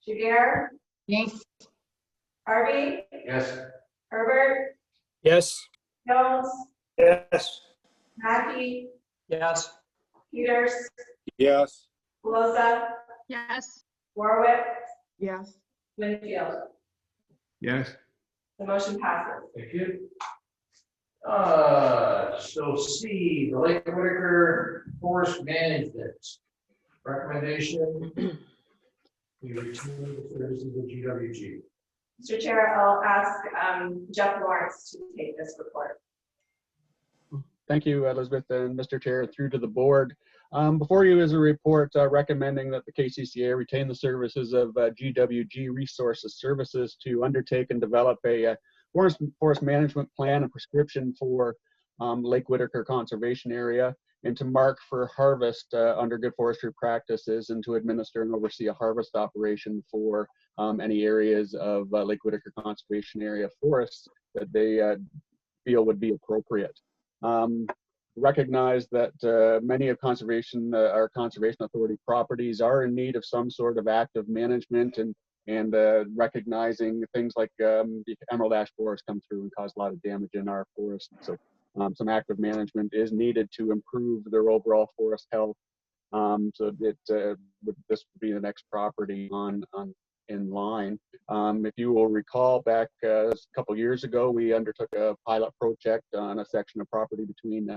[SPEAKER 14] Jagger,
[SPEAKER 10] Yes.
[SPEAKER 14] Harvey,
[SPEAKER 2] Yes.
[SPEAKER 14] Herbert,
[SPEAKER 3] Yes.
[SPEAKER 14] Jones,
[SPEAKER 8] Yes.
[SPEAKER 14] Mackey,
[SPEAKER 13] Yes.
[SPEAKER 14] Peters,
[SPEAKER 5] Yes.
[SPEAKER 14] Pelosa,
[SPEAKER 11] Yes.
[SPEAKER 14] Warwick,
[SPEAKER 4] Yes.
[SPEAKER 14] Winfield.
[SPEAKER 9] Yes.
[SPEAKER 14] The motion passes.
[SPEAKER 2] Thank you. So C, the Lake Whitaker Forest Management. Recommendation. We retain the services of GWG.
[SPEAKER 14] Mr. Chair, I'll ask Jeff Lawrence to take this report.
[SPEAKER 17] Thank you, Elizabeth, and Mr. Chair, through to the board. Before you is a report recommending that the KCCA retain the services of GWG Resources Services to undertake and develop a forest management plan and prescription for Lake Whitaker Conservation Area, and to mark for harvest under good forestry practices, and to administer and oversee a harvest operation for any areas of Lake Whitaker Conservation Area forests that they feel would be appropriate. Recognize that many of our conservation authority properties are in need of some sort of active management, and recognizing things like the emerald ash forest come through and cause a lot of damage in our forest. So some active management is needed to improve their overall forest health. So this would be the next property in line. If you will recall, back a couple years ago, we undertook a pilot project on a section of property between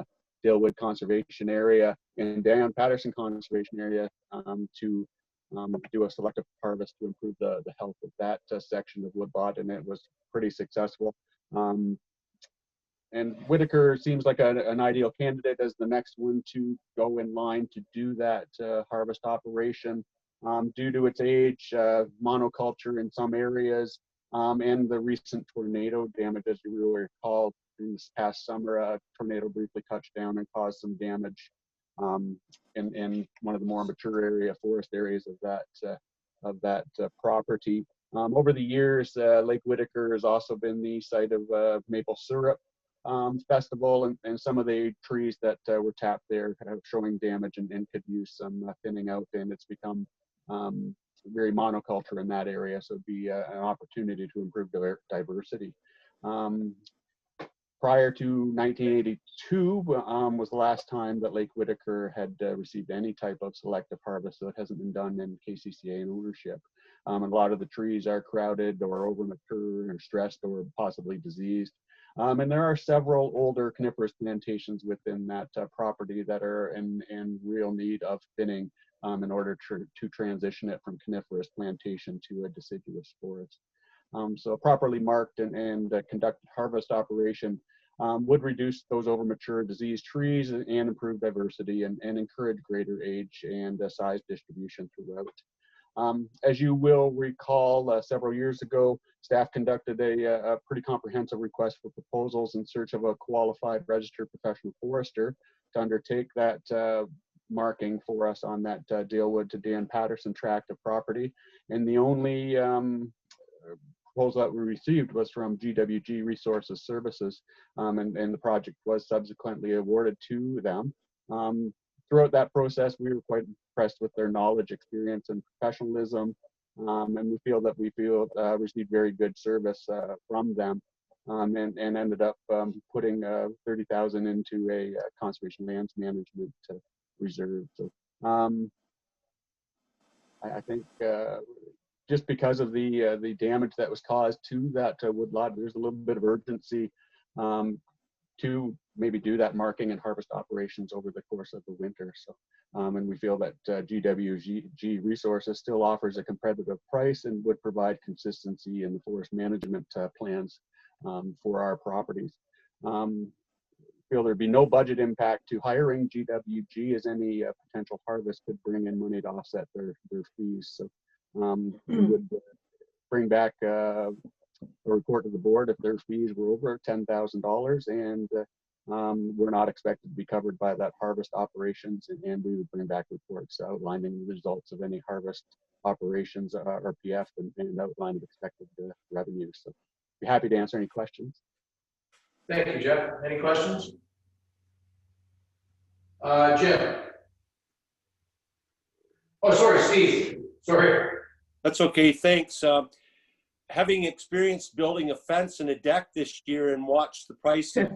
[SPEAKER 17] Dalewood Conservation Area and Dan Patterson Conservation Area to do a selective harvest to improve the health of that section of woodlot, and it was pretty successful. And Whitaker seems like an ideal candidate as the next one to go in line to do that harvest operation. Due to its age, monoculture in some areas, and the recent tornado damage. As you will recall, in this past summer, a tornado briefly touched down and caused some damage in one of the more mature forest areas of that property. Over the years, Lake Whitaker has also been the site of maple syrup festival, and some of the trees that were tapped there kind of showing damage and could use some thinning out, and it's become very monoculture in that area, so it'd be an opportunity to improve diversity. Prior to 1982 was the last time that Lake Whitaker had received any type of selective harvest, so it hasn't been done in KCCA ownership. And a lot of the trees are crowded or over mature or stressed or possibly diseased. And there are several older coniferous plantations within that property that are in real need of thinning in order to transition it from coniferous plantation to a deciduous forest. So a properly marked and conducted harvest operation would reduce those over mature diseased trees and improve diversity and encourage greater age and size distribution throughout. As you will recall, several years ago, staff conducted a pretty comprehensive request for proposals in search of a qualified registered professional forester to undertake that marking for us on that Dalewood to Dan Patterson tract of property. And the only proposal that we received was from GWG Resources Services, and the project was subsequently awarded to them. throughout that process, we were quite impressed with their knowledge, experience, and professionalism. And we feel that we received very good service from them, and ended up putting 30,000 into a conservation lands management reserve. So I think just because of the damage that was caused to that woodlot, there's a little bit of urgency to maybe do that marking and harvest operations over the course of the winter. So, and we feel that GWG Resources still offers a competitive price and would provide consistency in the forest management plans for our properties. Feel there'd be no budget impact to hiring GWG, as any potential harvest could bring in money to offset their fees. So we would bring back a report to the board if their fees were over $10,000, and we're not expected to be covered by that harvest operations, and we would bring back reports outlining the results of any harvest operations, RPF, and outline of expected revenue. So be happy to answer any questions.
[SPEAKER 2] Thank you, Jeff. Any questions? Jim? Oh, sorry, Steve. Sorry.
[SPEAKER 5] That's okay, thanks. Having experienced building a fence and a deck this year and watched the price of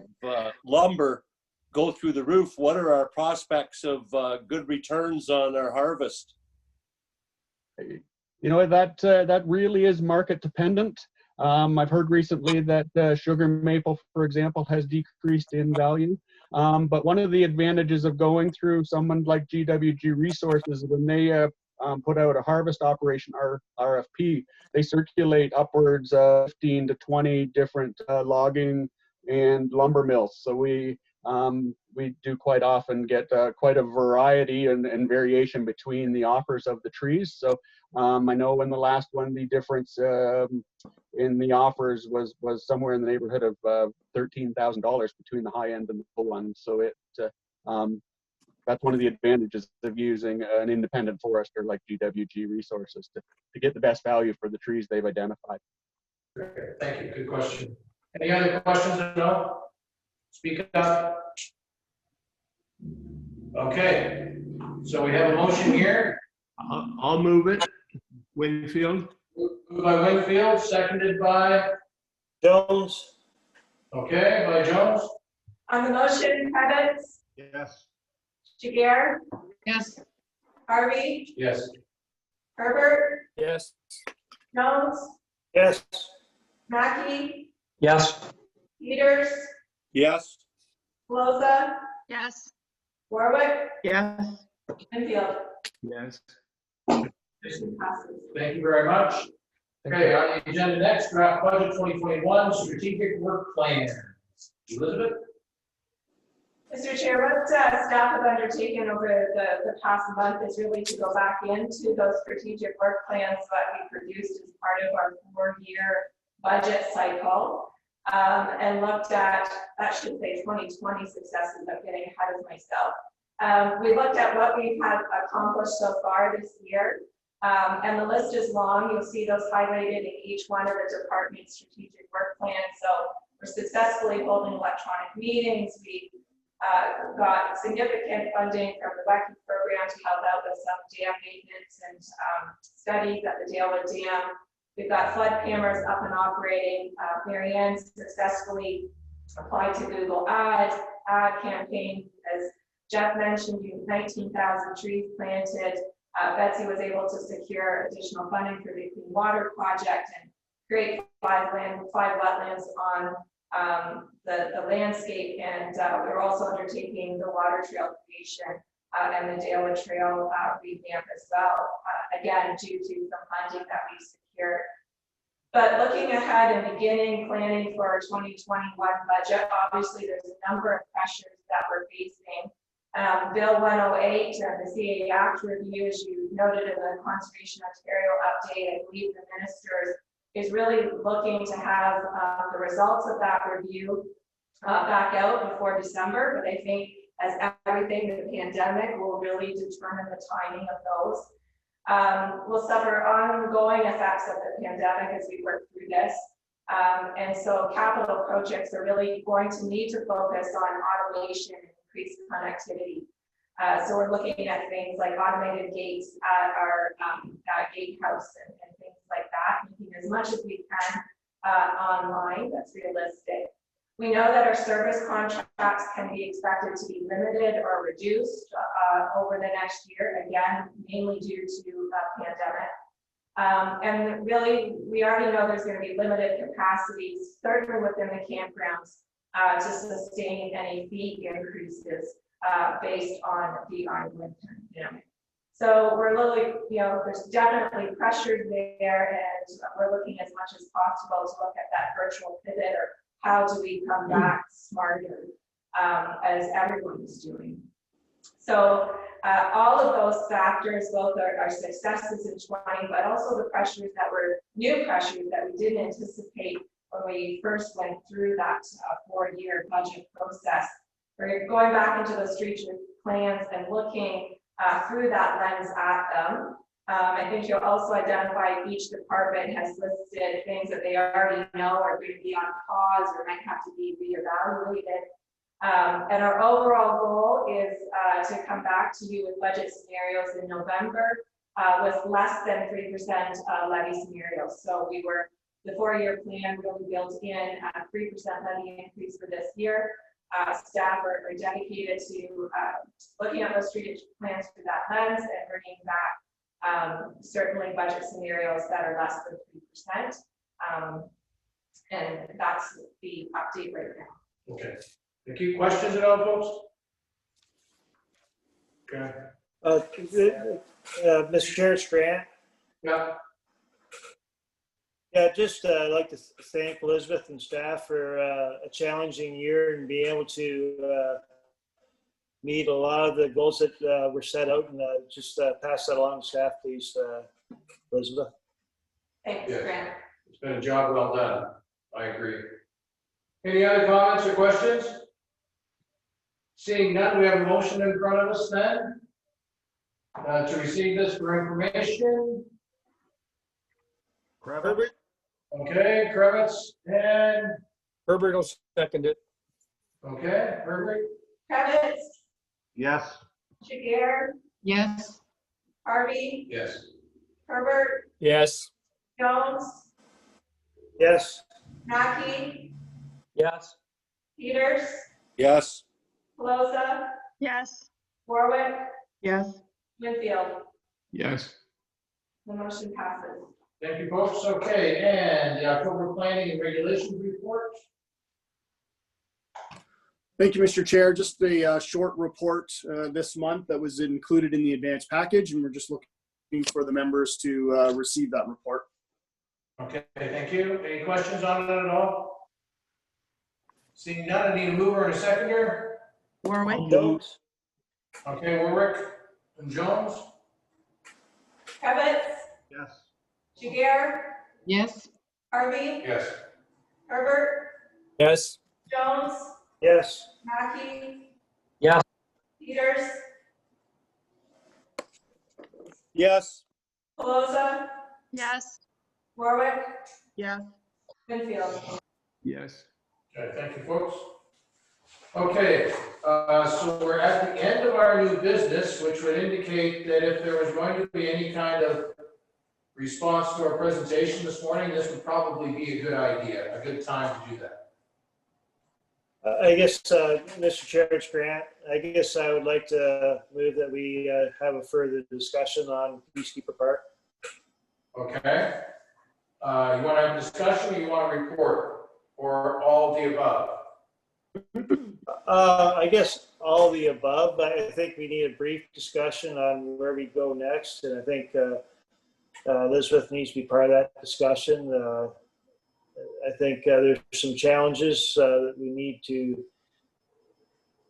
[SPEAKER 5] lumber go through the roof, what are our prospects of good returns on our harvest?
[SPEAKER 17] You know, that really is market dependent. I've heard recently that sugar maple, for example, has decreased in value. But one of the advantages of going through someone like GWG Resources, when they put out a harvest operation RFP, they circulate upwards of 15 to 20 different logging and lumber mills. So we do quite often get quite a variety and variation between the offers of the trees. So I know in the last one, the difference in the offers was somewhere in the neighborhood of $13,000 between the high end and the low one. So that's one of the advantages of using an independent forester like GWG Resources to get the best value for the trees they've identified.
[SPEAKER 2] Great. Thank you. Good question. Any other questions at all? Speak up. Okay. So we have a motion here.
[SPEAKER 9] I'll move it. Winfield.
[SPEAKER 2] Moved by Winfield, seconded by
[SPEAKER 8] Jones.
[SPEAKER 2] Okay, by Jones.
[SPEAKER 14] On the motion, Kravitz,
[SPEAKER 12] Yes.
[SPEAKER 14] Jaguar,
[SPEAKER 10] Yes.
[SPEAKER 14] Harvey,
[SPEAKER 2] Yes.
[SPEAKER 14] Herbert,
[SPEAKER 3] Yes.
[SPEAKER 14] Jones,
[SPEAKER 8] Yes.
[SPEAKER 14] Mackey,
[SPEAKER 13] Yes.
[SPEAKER 14] Peters,
[SPEAKER 5] Yes.
[SPEAKER 14] Loza,
[SPEAKER 11] Yes.
[SPEAKER 14] Warwick,
[SPEAKER 4] Yes.
[SPEAKER 14] Winfield.
[SPEAKER 9] Yes.
[SPEAKER 14] Motion passes.
[SPEAKER 2] Thank you very much. Okay, on the agenda next, draft budget 2021 strategic work plan. Elizabeth?
[SPEAKER 14] Mr. Chair, what staff have undertaken over the past month is really to go back into those strategic work plans that we produced as part of our 4-year budget cycle, and looked at, that should say 2020 successes. I'm getting ahead of myself. We looked at what we've had accomplished so far this year, and the list is long. You'll see those highlighted in each one of the department's strategic work plans. So we're successfully holding electronic meetings. We got significant funding from the WECI program to help out with some dam maintenance and studies at the Dalewood Dam. We've got flood cameras up and operating. Mary Ann successfully applied to Google ad campaign. As Jeff mentioned, 19,000 trees planted. Betsy was able to secure additional funding for the Clean Water Project and create 5 wetlands on the landscape, and we're also undertaking the water trail creation and the Dalewood Trail revamp as well, again, due to some funding that we've secured. But looking ahead and beginning planning for our 2021 budget, obviously there's a number of pressures that we're facing. Bill 108 and the CA Act review, as you noted in the Conservation Ontario update, I believe the ministers is really looking to have the results of that review back out before December. But I think, as everything, the pandemic will really determine the timing of those. We'll suffer ongoing effects of the pandemic as we work through this. And so capital projects are really going to need to focus on automation and increased connectivity. So we're looking at things like automated gates at our gatehouse and things like that, making as much as we can online that's realistic. We know that our service contracts can be expected to be limited or reduced over the next year, again, mainly due to the pandemic. And really, we already know there's going to be limited capacities, certainly within the campgrounds, to sustain any fee increases based on the ongoing pandemic. So we're literally, there's definitely pressure there, and we're looking as much as possible to look at that virtual pivot, or how do we come back smarter, as everyone is doing. So all of those factors, both our successes in 20, but also the pressures that were new pressures that we didn't anticipate when we first went through that 4-year budget process. We're going back into those strategic plans and looking through that lens at them. I think you'll also identify each department has listed things that they already know are going to be on pause or might have to be reevaluated. And our overall goal is to come back to you with budget scenarios in November with less than 3% levy scenarios. So the 4-year plan really built in a 3% levy increase for this year. Staff are dedicated to looking at those strategic plans through that lens and bringing back certainly budget scenarios that are less than 3%. And that's the update right now.
[SPEAKER 2] Okay. Thank you. Questions at all, folks? Okay.
[SPEAKER 8] Mr. Chair, it's Grant.
[SPEAKER 2] Yeah.
[SPEAKER 8] Yeah, just I'd like to thank Elizabeth and staff for a challenging year and being able to meet a lot of the goals that were set out, and just pass that along to staff, please, Elizabeth.
[SPEAKER 14] Thanks, Grant.
[SPEAKER 2] It's been a job well done. I agree. Any other comments or questions? Seeing none, we have a motion in front of us then to receive this for information.
[SPEAKER 3] Herbert?
[SPEAKER 2] Okay, Kravitz and
[SPEAKER 3] Herbert will second it.
[SPEAKER 2] okay, Herbert.
[SPEAKER 14] Kravitz,
[SPEAKER 12] Yes.
[SPEAKER 14] Jaguar,
[SPEAKER 10] Yes.
[SPEAKER 14] Harvey,
[SPEAKER 2] Yes.
[SPEAKER 14] Herbert,
[SPEAKER 3] Yes.
[SPEAKER 14] Jones,
[SPEAKER 8] Yes.
[SPEAKER 14] Mackey,
[SPEAKER 13] Yes.
[SPEAKER 14] Peters,
[SPEAKER 5] Yes.
[SPEAKER 14] Pelosa,
[SPEAKER 11] Yes.
[SPEAKER 14] Warwick,
[SPEAKER 4] Yes.
[SPEAKER 14] Winfield.
[SPEAKER 9] Yes.
[SPEAKER 14] The motion passes.
[SPEAKER 2] Thank you, folks. Okay, and the October planning and regulations report.
[SPEAKER 18] Thank you, Mr. Chair. Just a short report this month that was included in the advance package, and we're just looking for the members to receive that report.
[SPEAKER 2] Okay, thank you. Any questions on it at all? Seeing none, I need a mover and a seconder.
[SPEAKER 4] Warwick.
[SPEAKER 8] Jones.
[SPEAKER 2] Okay, Warwick and Jones.
[SPEAKER 14] Kravitz,
[SPEAKER 12] Yes.
[SPEAKER 14] Jaguar,
[SPEAKER 10] Yes.
[SPEAKER 14] Harvey,
[SPEAKER 2] Yes.
[SPEAKER 14] Herbert,
[SPEAKER 3] Yes.
[SPEAKER 14] Jones,
[SPEAKER 8] Yes.
[SPEAKER 14] Mackey,
[SPEAKER 13] Yes.
[SPEAKER 14] Peters,
[SPEAKER 5] Yes.
[SPEAKER 14] Pelosa,
[SPEAKER 11] Yes.
[SPEAKER 14] Warwick,
[SPEAKER 4] Yes.
[SPEAKER 14] Winfield.
[SPEAKER 9] Yes.
[SPEAKER 2] Okay, thank you, folks. Okay, so we're at the end of our new business, which would indicate that if there was going to be any kind of response to our presentation this morning, this would probably be a good idea, a good time to do that.
[SPEAKER 8] I guess, Mr. Chair, it's Grant. I guess I would like to move that we have a further discussion on Peacekeeper Park.
[SPEAKER 2] Okay. You want to have a discussion or you want to report, or all of the above?
[SPEAKER 8] I guess all of the above, but I think we need a brief discussion on where we go next. And I think Elizabeth needs to be part of that discussion. I think there's some challenges that we need to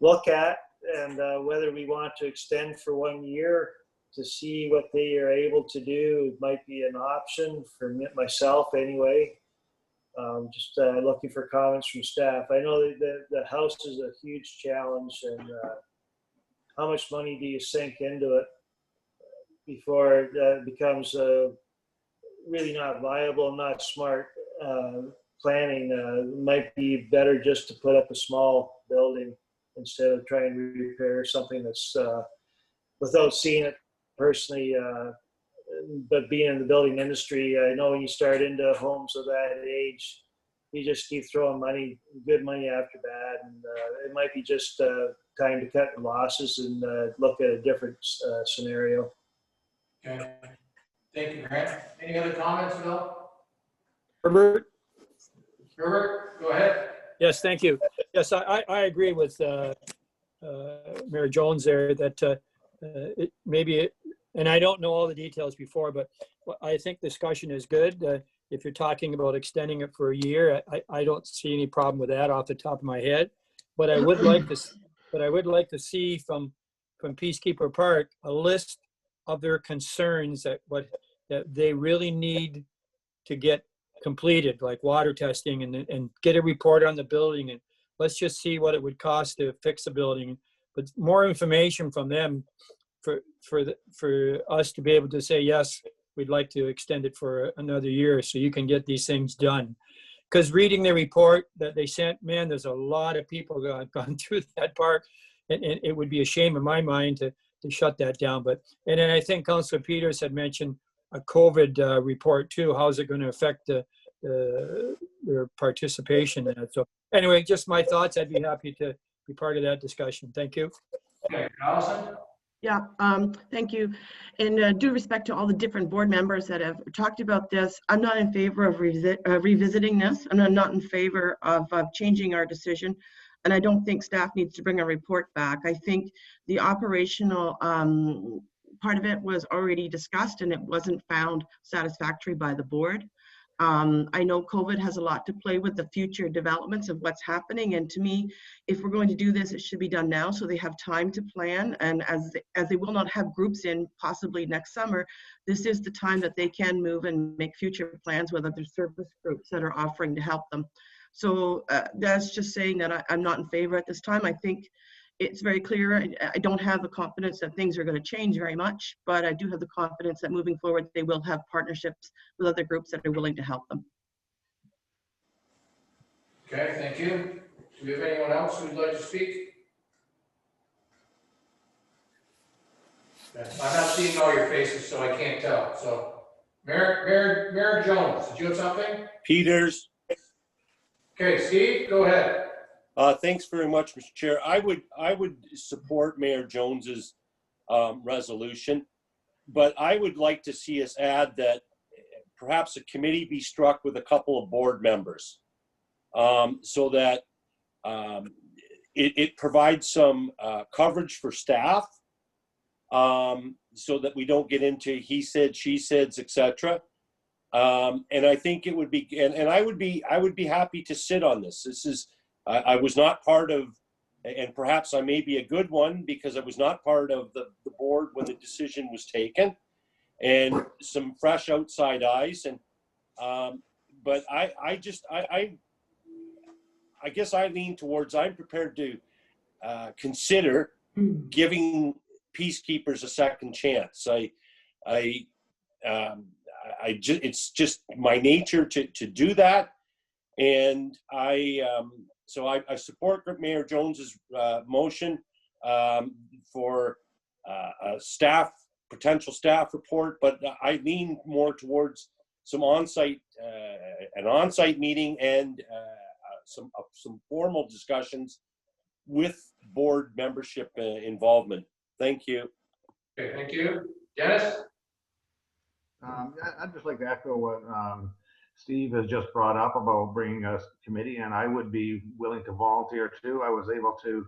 [SPEAKER 8] look at, and whether we want to extend for 1 year to see what they are able to do might be an option for myself anyway. Just looking for comments from staff. I know that the house is a huge challenge, and how much money do you sink into it before it becomes really not viable, not smart planning? Might be better just to put up a small building instead of trying to repair something that's without seeing it personally, but being in the building industry, I know when you start into homes of that age, you just keep throwing money, good money after bad, and it might be just time to cut the losses and look at a different scenario.
[SPEAKER 2] Okay. Thank you, Grant. Any other comments, Bill?
[SPEAKER 3] Herbert?
[SPEAKER 2] Herbert, go ahead.
[SPEAKER 3] Yes, thank you. Yes, I agree with Mayor Jones there that and I don't know all the details before, but I think discussion is good. If you're talking about extending it for a year, I don't see any problem with that off the top of my head. But I would like to see from Peacekeeper Park a list of their concerns that they really need to get completed, like water testing, and get a report on the building, and let's just see what it would cost to fix the building. But more information from them for us to be able to say, yes, we'd like to extend it for another year so you can get these things done. Because reading the report that they sent, man, there's a lot of people that have gone through that park, and it would be a shame in my mind to shut that down. And then I think Councilor Peters had mentioned a COVID report too. How's it going to affect their participation in it? So anyway, just my thoughts. I'd be happy to be part of that discussion. Thank you.
[SPEAKER 2] Okay, Allison?
[SPEAKER 4] Yeah, thank you. And due respect to all the different board members that have talked about this, I'm not in favor of revisiting this. I'm not in favor of changing our decision. And I don't think staff needs to bring a report back. I think the operational part of it was already discussed and it wasn't found satisfactory by the board. I know COVID has a lot to play with the future developments of what's happening. And to me, if we're going to do this, it should be done now so they have time to plan. And as they will not have groups in possibly next summer, this is the time that they can move and make future plans with other service groups that are offering to help them. So that's just saying that I'm not in favor at this time. I think it's very clear. I don't have the confidence that things are going to change very much, but I do have the confidence that moving forward, they will have partnerships with other groups that are willing to help them.
[SPEAKER 2] Okay, thank you. Do we have anyone else who would like to speak? Yes, I'm not seeing all your faces, so I can't tell. So, Mayor Jones, did you have something?
[SPEAKER 5] Peters.
[SPEAKER 2] Okay, Steve, go ahead.
[SPEAKER 5] Thanks very much, Mr. Chair. I would support Mayor Jones's resolution, but I would like to see us add that perhaps a committee be struck with a couple of board members, so that it provides some coverage for staff, so that we don't get into he said, she said, etc. And I think it would be, and I would be happy to sit on this. This is. I was not part of, and perhaps I may be a good one because I was not part of the board when the decision was taken, and some fresh outside eyes. And but I guess I lean towards I'm prepared to consider giving peacekeepers a second chance. It's just my nature to do that, and so I support Mayor Jones's motion for a potential staff report, but I lean more towards some an on-site meeting and some formal discussions with board membership involvement. Thank you.
[SPEAKER 2] Okay, thank you. Dennis?
[SPEAKER 12] I'd just like to echo what Steve has just brought up about bringing a committee, and I would be willing to volunteer too. I was able to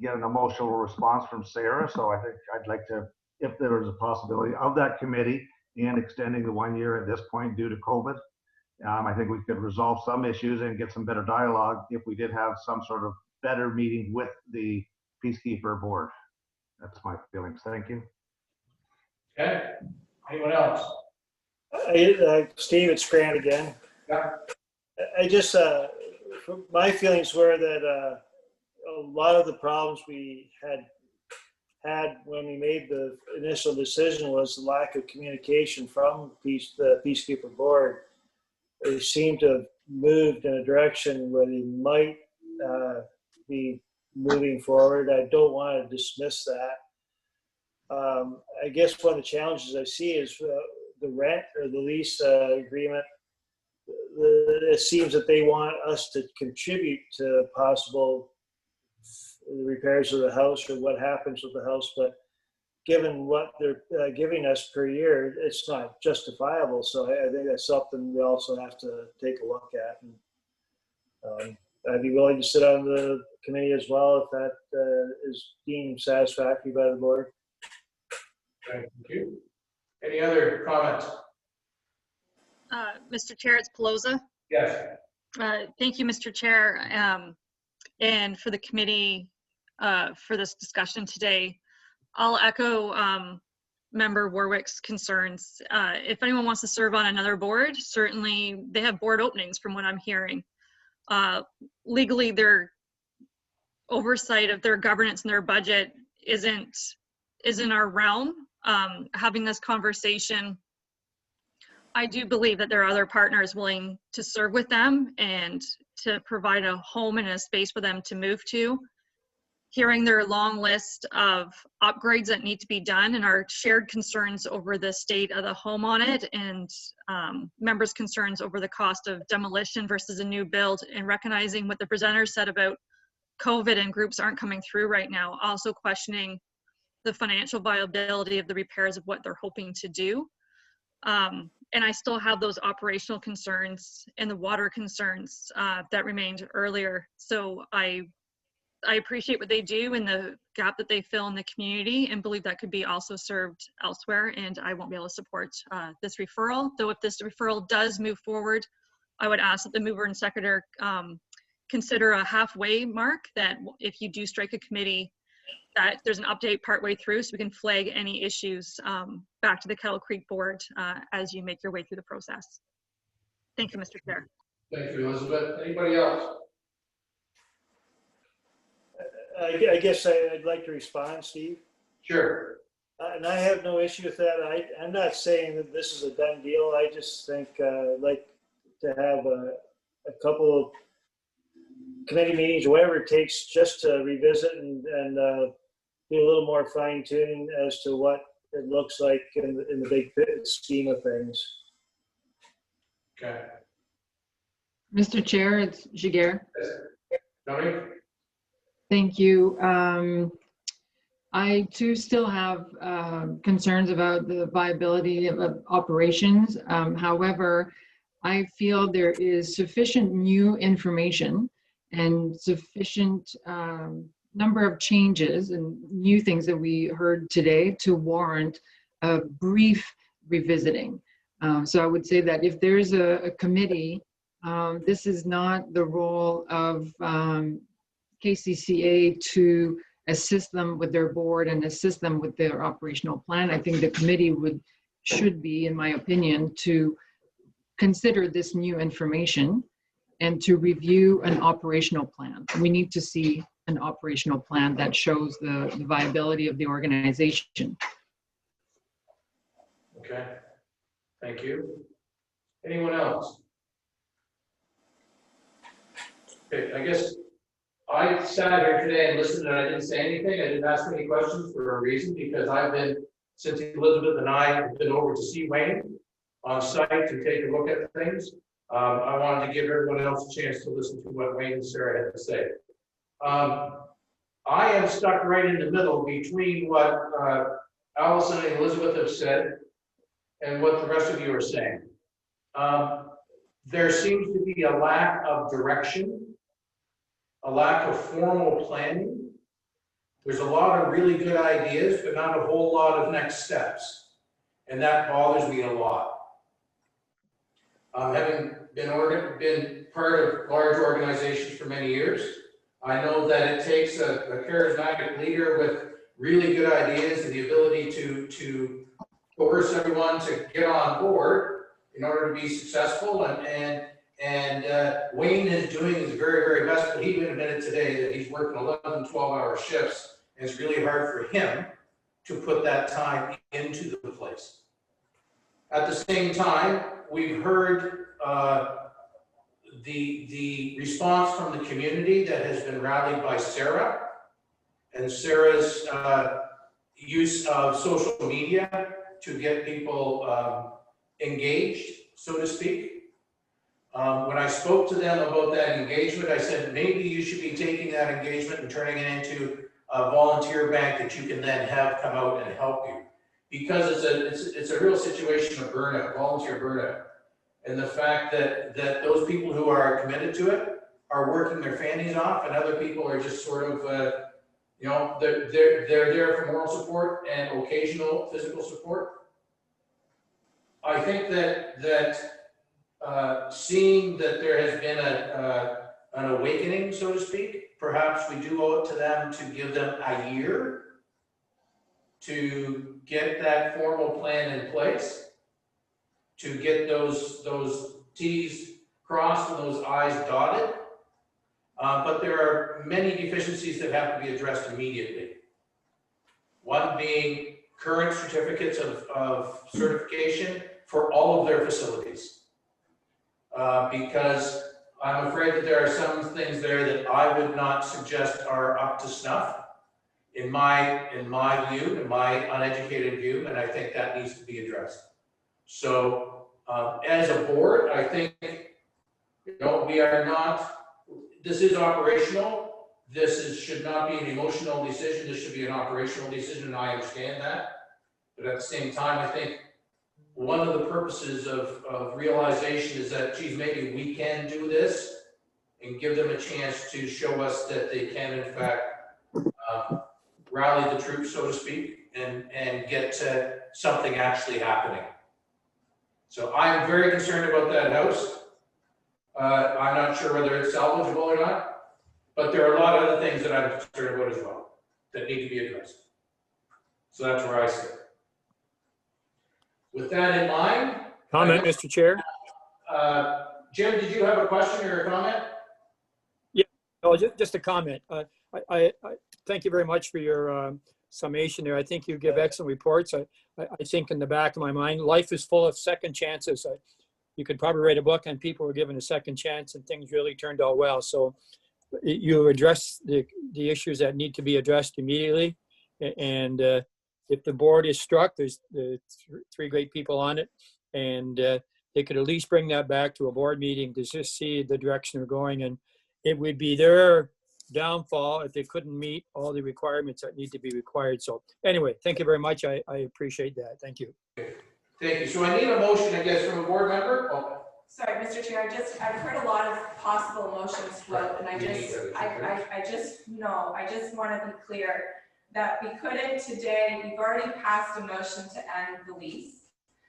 [SPEAKER 12] get an emotional response from Sarah, so I think I'd like to, if there was a possibility of that committee and extending the 1 year at this point due to COVID, I think we could resolve some issues and get some better dialogue if we did have some sort of better meeting with the Peacekeeper board. That's my feelings. Thank you.
[SPEAKER 2] Okay. Anyone else?
[SPEAKER 8] Steve, it's Grant again.
[SPEAKER 2] Yeah.
[SPEAKER 8] I just, my feelings were that a lot of the problems we had when we made the initial decision was the lack of communication from the Peacekeeper board. They seem to have moved in a direction where they might be moving forward. I don't want to dismiss that. I guess one of the challenges I see is the rent or the lease agreement. It seems that they want us to contribute to possible repairs of the house or what happens with the house, but given what they're giving us per year, it's not justifiable. So I think that's something we also have to take a look at. And I'd be willing to sit on the committee as well if that is deemed satisfactory by the board.
[SPEAKER 2] Thank you. Any other comments?
[SPEAKER 11] Mr. Chair, it's Pelosa.
[SPEAKER 2] Yes.
[SPEAKER 11] Thank you, Mr. Chair, and for the committee for this discussion today. I'll echo Member Warwick's concerns. If anyone wants to serve on another board, certainly they have board openings from what I'm hearing. Legally, their oversight of their governance and their budget isn't our realm. Having this conversation, I do believe that there are other partners willing to serve with them and to provide a home and a space for them to move to. Hearing their long list of upgrades that need to be done and our shared concerns over the state of the home on it, and members' concerns over the cost of demolition versus a new build, and recognizing what the presenter said about COVID and groups aren't coming through right now, also questioning the financial viability of the repairs of what they're hoping to do. And I still have those operational concerns and the water concerns that remained earlier. So I appreciate what they do and the gap that they fill in the community, and believe that could be also served elsewhere. And I won't be able to support this referral. Though if this referral does move forward, I would ask that the mover and seconder consider a halfway mark, that if you do strike a committee, that there's an update partway through so we can flag any issues back to the Kettle Creek board as you make your way through the process. Thank you, Mr. Chair.
[SPEAKER 2] Thank you, Elizabeth. Anybody else?
[SPEAKER 8] I guess I'd like to respond, Steve.
[SPEAKER 2] Sure.
[SPEAKER 8] And I have no issue with that. I'm not saying that this is a done deal. I just think I'd like to have a couple of committee meetings, whatever it takes, just to revisit and be a little more fine tuning as to what it looks like in the big scheme of things.
[SPEAKER 2] Okay.
[SPEAKER 10] Mr. Chair, it's Jiguer.
[SPEAKER 2] Tony?
[SPEAKER 10] Thank you. I too still have concerns about the viability of operations. However, I feel there is sufficient new information and sufficient number of changes and new things that we heard today to warrant a brief revisiting. So I would say that if there's a committee, this is not the role of KCCA to assist them with their board and assist them with their operational plan. I think the committee should be, in my opinion, to consider this new information and to review an operational plan. We need to see an operational plan that shows the viability of the organization.
[SPEAKER 2] Okay. Thank you. Anyone else? Okay, I guess I sat here today and listened and I didn't say anything. I didn't ask any questions for a reason, because I've been, since Elizabeth and I have been over to see Wayne on site to take a look at things. I wanted to give everyone else a chance to listen to what Wayne and Sarah had to say. I am stuck right in the middle between what Allison and Elizabeth have said and what the rest of you are saying. There seems to be a lack of direction, a lack of formal planning. There's a lot of really good ideas, but not a whole lot of next steps. And that bothers me a lot. Having been part of large organizations for many years, I know that it takes a charismatic leader with really good ideas and the ability to coerce everyone to get on board in order to be successful. And Wayne is doing his very, very best, but he even admitted today that he's working 11, 12-hour shifts, and it's really hard for him to put that time into the place. At the same time, we've heard the response from the community that has been rallied by Sarah, and Sarah's use of social media to get people engaged, so to speak. When I spoke to them about that engagement, I said, maybe you should be taking that engagement and turning it into a volunteer bank that you can then have come out and help you. Because it's a real situation of burnout, volunteer burnout. And the fact that those people who are committed to it are working their fannies off, and other people are just sort of, you know, they're there for moral support and occasional physical support. I think that seeing that there has been an awakening, so to speak, perhaps we do owe it to them to give them a year to get that formal plan in place, to get those T's crossed and those I's dotted. But there are many deficiencies that have to be addressed immediately. One being current certificates of certification for all of their facilities. Because I'm afraid that there are some things there that I would not suggest are up to snuff in my view, in my uneducated view, and I think that needs to be addressed. So as a board, I think, you know, we are not, this is operational. This should not be an emotional decision. This should be an operational decision, and I understand that. But at the same time, I think one of the purposes of realization is that, geez, maybe we can do this, and give them a chance to show us that they can, in fact, rally the troops, so to speak, and get to something actually happening. So I'm very concerned about that house. I'm not sure whether it's salvageable or not, but there are a lot of other things that I'm concerned about as well that need to be addressed. So that's where I sit. With that in mind.
[SPEAKER 3] Comment, Mr. Chair?
[SPEAKER 2] Jim, did you have a question or a comment?
[SPEAKER 3] Yeah, no, just a comment. I thank you very much for your summation there. I think you give excellent reports. I think in the back of my mind, life is full of second chances. You could probably write a book on people who were given a second chance and things really turned out well. So you address the issues that need to be addressed immediately. And if the board is struck, there's three great people on it, and they could at least bring that back to a board meeting to just see the direction they're going. And it would be their downfall if they couldn't meet all the requirements that need to be required. So anyway, thank you very much. I appreciate that. Thank you.
[SPEAKER 2] Thank you. So I need a motion, I guess, from a board member. Oh.
[SPEAKER 14] Sorry, Mr. Chair, I've heard a lot of possible motions float, and I just want to be clear that we couldn't today, we've already passed a motion to end the lease.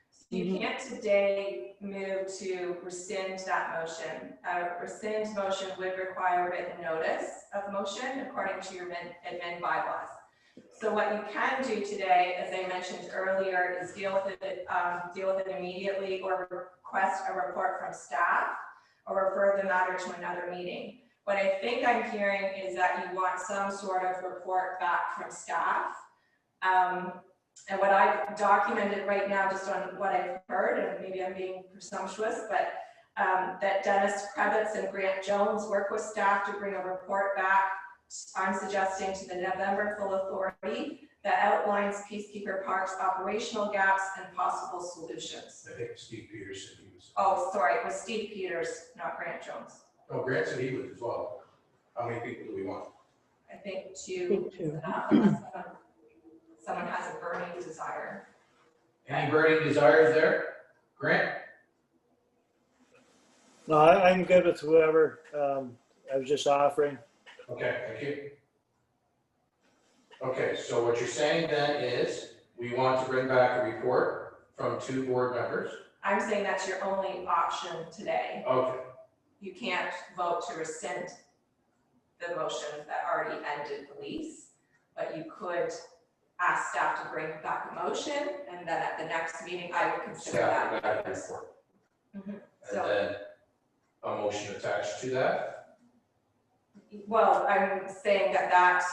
[SPEAKER 14] So you can't today move to rescind that motion. A rescind motion would require written notice of motion according to your admin bylaws. So what you can do today, as I mentioned earlier, is deal with it immediately, or request a report from staff, or refer the matter to another meeting. What I think I'm hearing is that you want some sort of report back from staff. And what I've documented right now, just on what I've heard, and maybe I'm being presumptuous, but that Dennis Krebitz and Grant Jones work with staff to bring a report back, I'm suggesting, to the November full authority that outlines Peacekeeper Park's operational gaps and possible solutions.
[SPEAKER 2] I think Steve Peters said he was.
[SPEAKER 14] Oh, sorry, it was Steve Peters, not Grant Jones.
[SPEAKER 2] Oh, Grant said he would as well. How many people do we want?
[SPEAKER 14] I think two. Unless someone has a burning desire.
[SPEAKER 2] Any burning desires there? Grant?
[SPEAKER 8] No, I'm good with whoever. I was just offering.
[SPEAKER 2] Okay, thank you. Okay, so what you're saying then is we want to bring back a report from two board members.
[SPEAKER 14] I'm saying that's your only option today.
[SPEAKER 2] Okay.
[SPEAKER 14] You can't vote to rescind the motion that already ended the lease, but you could ask staff to bring back a motion, and then at the next meeting, I would consider
[SPEAKER 2] Staff
[SPEAKER 14] that.
[SPEAKER 2] back report.
[SPEAKER 14] And
[SPEAKER 2] And then a motion attached to that.
[SPEAKER 14] Well, I'm saying that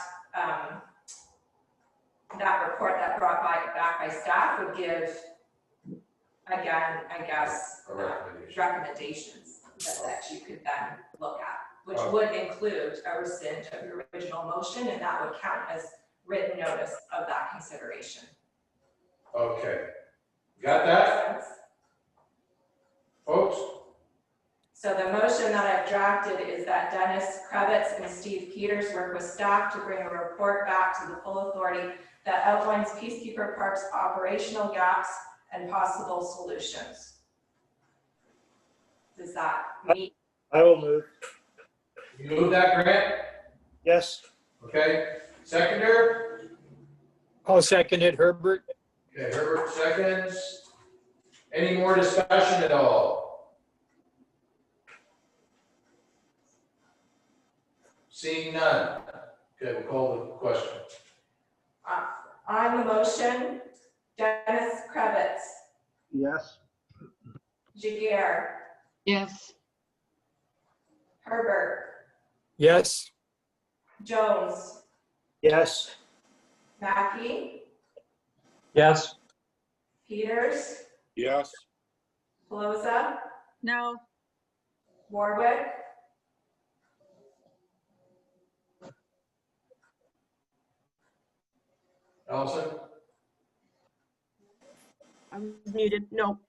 [SPEAKER 14] report that brought back by staff would give, again, I guess, recommendations that you could then look at, which would include a rescind of your original motion, and that would count as written notice of that consideration.
[SPEAKER 2] Okay. Got that, folks?
[SPEAKER 14] So the motion that I've drafted is that Dennis Krebitz and Steve Peters work with staff to bring a report back to the full authority that outlines Peacekeeper Park's operational gaps and possible solutions. Does that meet?
[SPEAKER 8] I will move.
[SPEAKER 2] You move that, Grant?
[SPEAKER 8] Yes.
[SPEAKER 2] Okay. Seconder?
[SPEAKER 3] I'll second it, Herbert.
[SPEAKER 2] Okay, Herbert seconds. Any more discussion at all? Seeing none. Okay, we'll call the question.
[SPEAKER 14] On the motion, Dennis Krebitz,
[SPEAKER 12] Yes.
[SPEAKER 14] Jaguar,
[SPEAKER 10] Yes.
[SPEAKER 14] Herbert,
[SPEAKER 3] Yes.
[SPEAKER 14] Jones,
[SPEAKER 8] Yes.
[SPEAKER 14] Mackey,
[SPEAKER 13] Yes.
[SPEAKER 14] Peters,
[SPEAKER 5] Yes.
[SPEAKER 14] Pelosa,
[SPEAKER 11] No.
[SPEAKER 14] Warwick,
[SPEAKER 2] Allison?
[SPEAKER 4] I'm muted. No.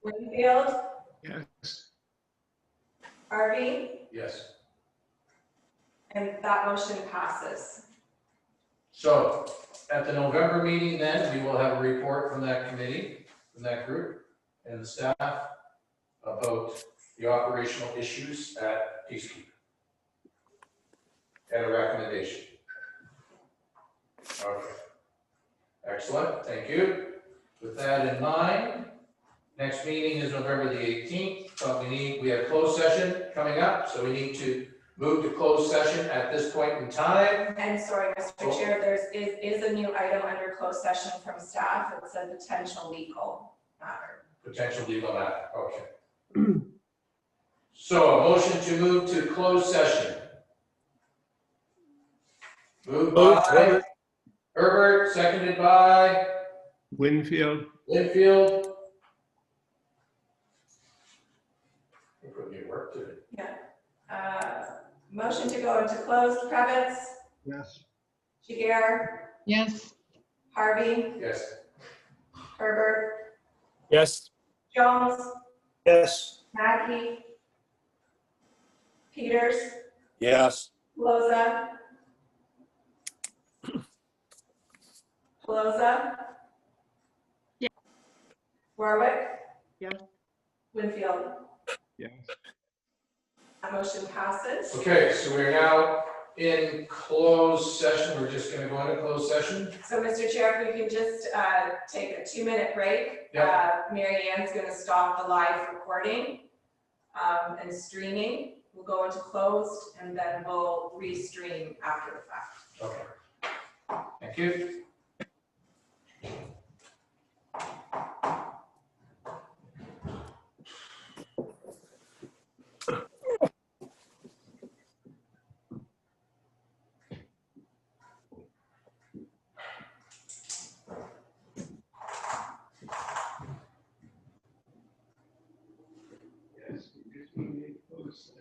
[SPEAKER 14] Winfield,
[SPEAKER 9] Yes.
[SPEAKER 14] Harvey,
[SPEAKER 2] Yes.
[SPEAKER 14] and that motion passes.
[SPEAKER 2] So at the November meeting then, we will have a report from that committee, from that group and the staff about the operational issues at Peacekeeper. And a recommendation. Okay. Excellent, thank you. With that in mind, next meeting is November the 18th, but we have closed session coming up, so we need to move to closed session at this point in time.
[SPEAKER 14] And sorry, Mr. Chair, there is a new item under closed session from staff. It's a potential legal matter.
[SPEAKER 2] Potential legal matter, okay. So a motion to move to closed session. Moved by
[SPEAKER 3] Herbert.
[SPEAKER 2] Herbert, seconded by
[SPEAKER 9] Winfield.
[SPEAKER 2] Winfield. You put me to work today.
[SPEAKER 14] Yeah. Motion to go into closed. Krebitz,
[SPEAKER 12] Yes.
[SPEAKER 14] Jaguar,
[SPEAKER 10] Yes.
[SPEAKER 14] Harvey,
[SPEAKER 2] Yes.
[SPEAKER 14] Herbert,
[SPEAKER 3] Yes.
[SPEAKER 14] Jones,
[SPEAKER 8] Yes.
[SPEAKER 14] Mackey, Peters,
[SPEAKER 5] Yes.
[SPEAKER 14] Pelosa,
[SPEAKER 11] Yeah.
[SPEAKER 14] Warwick,
[SPEAKER 4] Yeah.
[SPEAKER 14] Winfield.
[SPEAKER 9] Yes.
[SPEAKER 14] That motion passes.
[SPEAKER 2] Okay, so we're now in closed session. We're just gonna go into closed session.
[SPEAKER 14] So, Mr. Chair, if we can just take a 2-minute break.
[SPEAKER 2] Yep.
[SPEAKER 14] Mary Ann's going to stop the live recording and streaming. We'll go into closed and then we'll restream after the fact.
[SPEAKER 2] Okay. Thank you.
[SPEAKER 9] Yes, we just need to close session.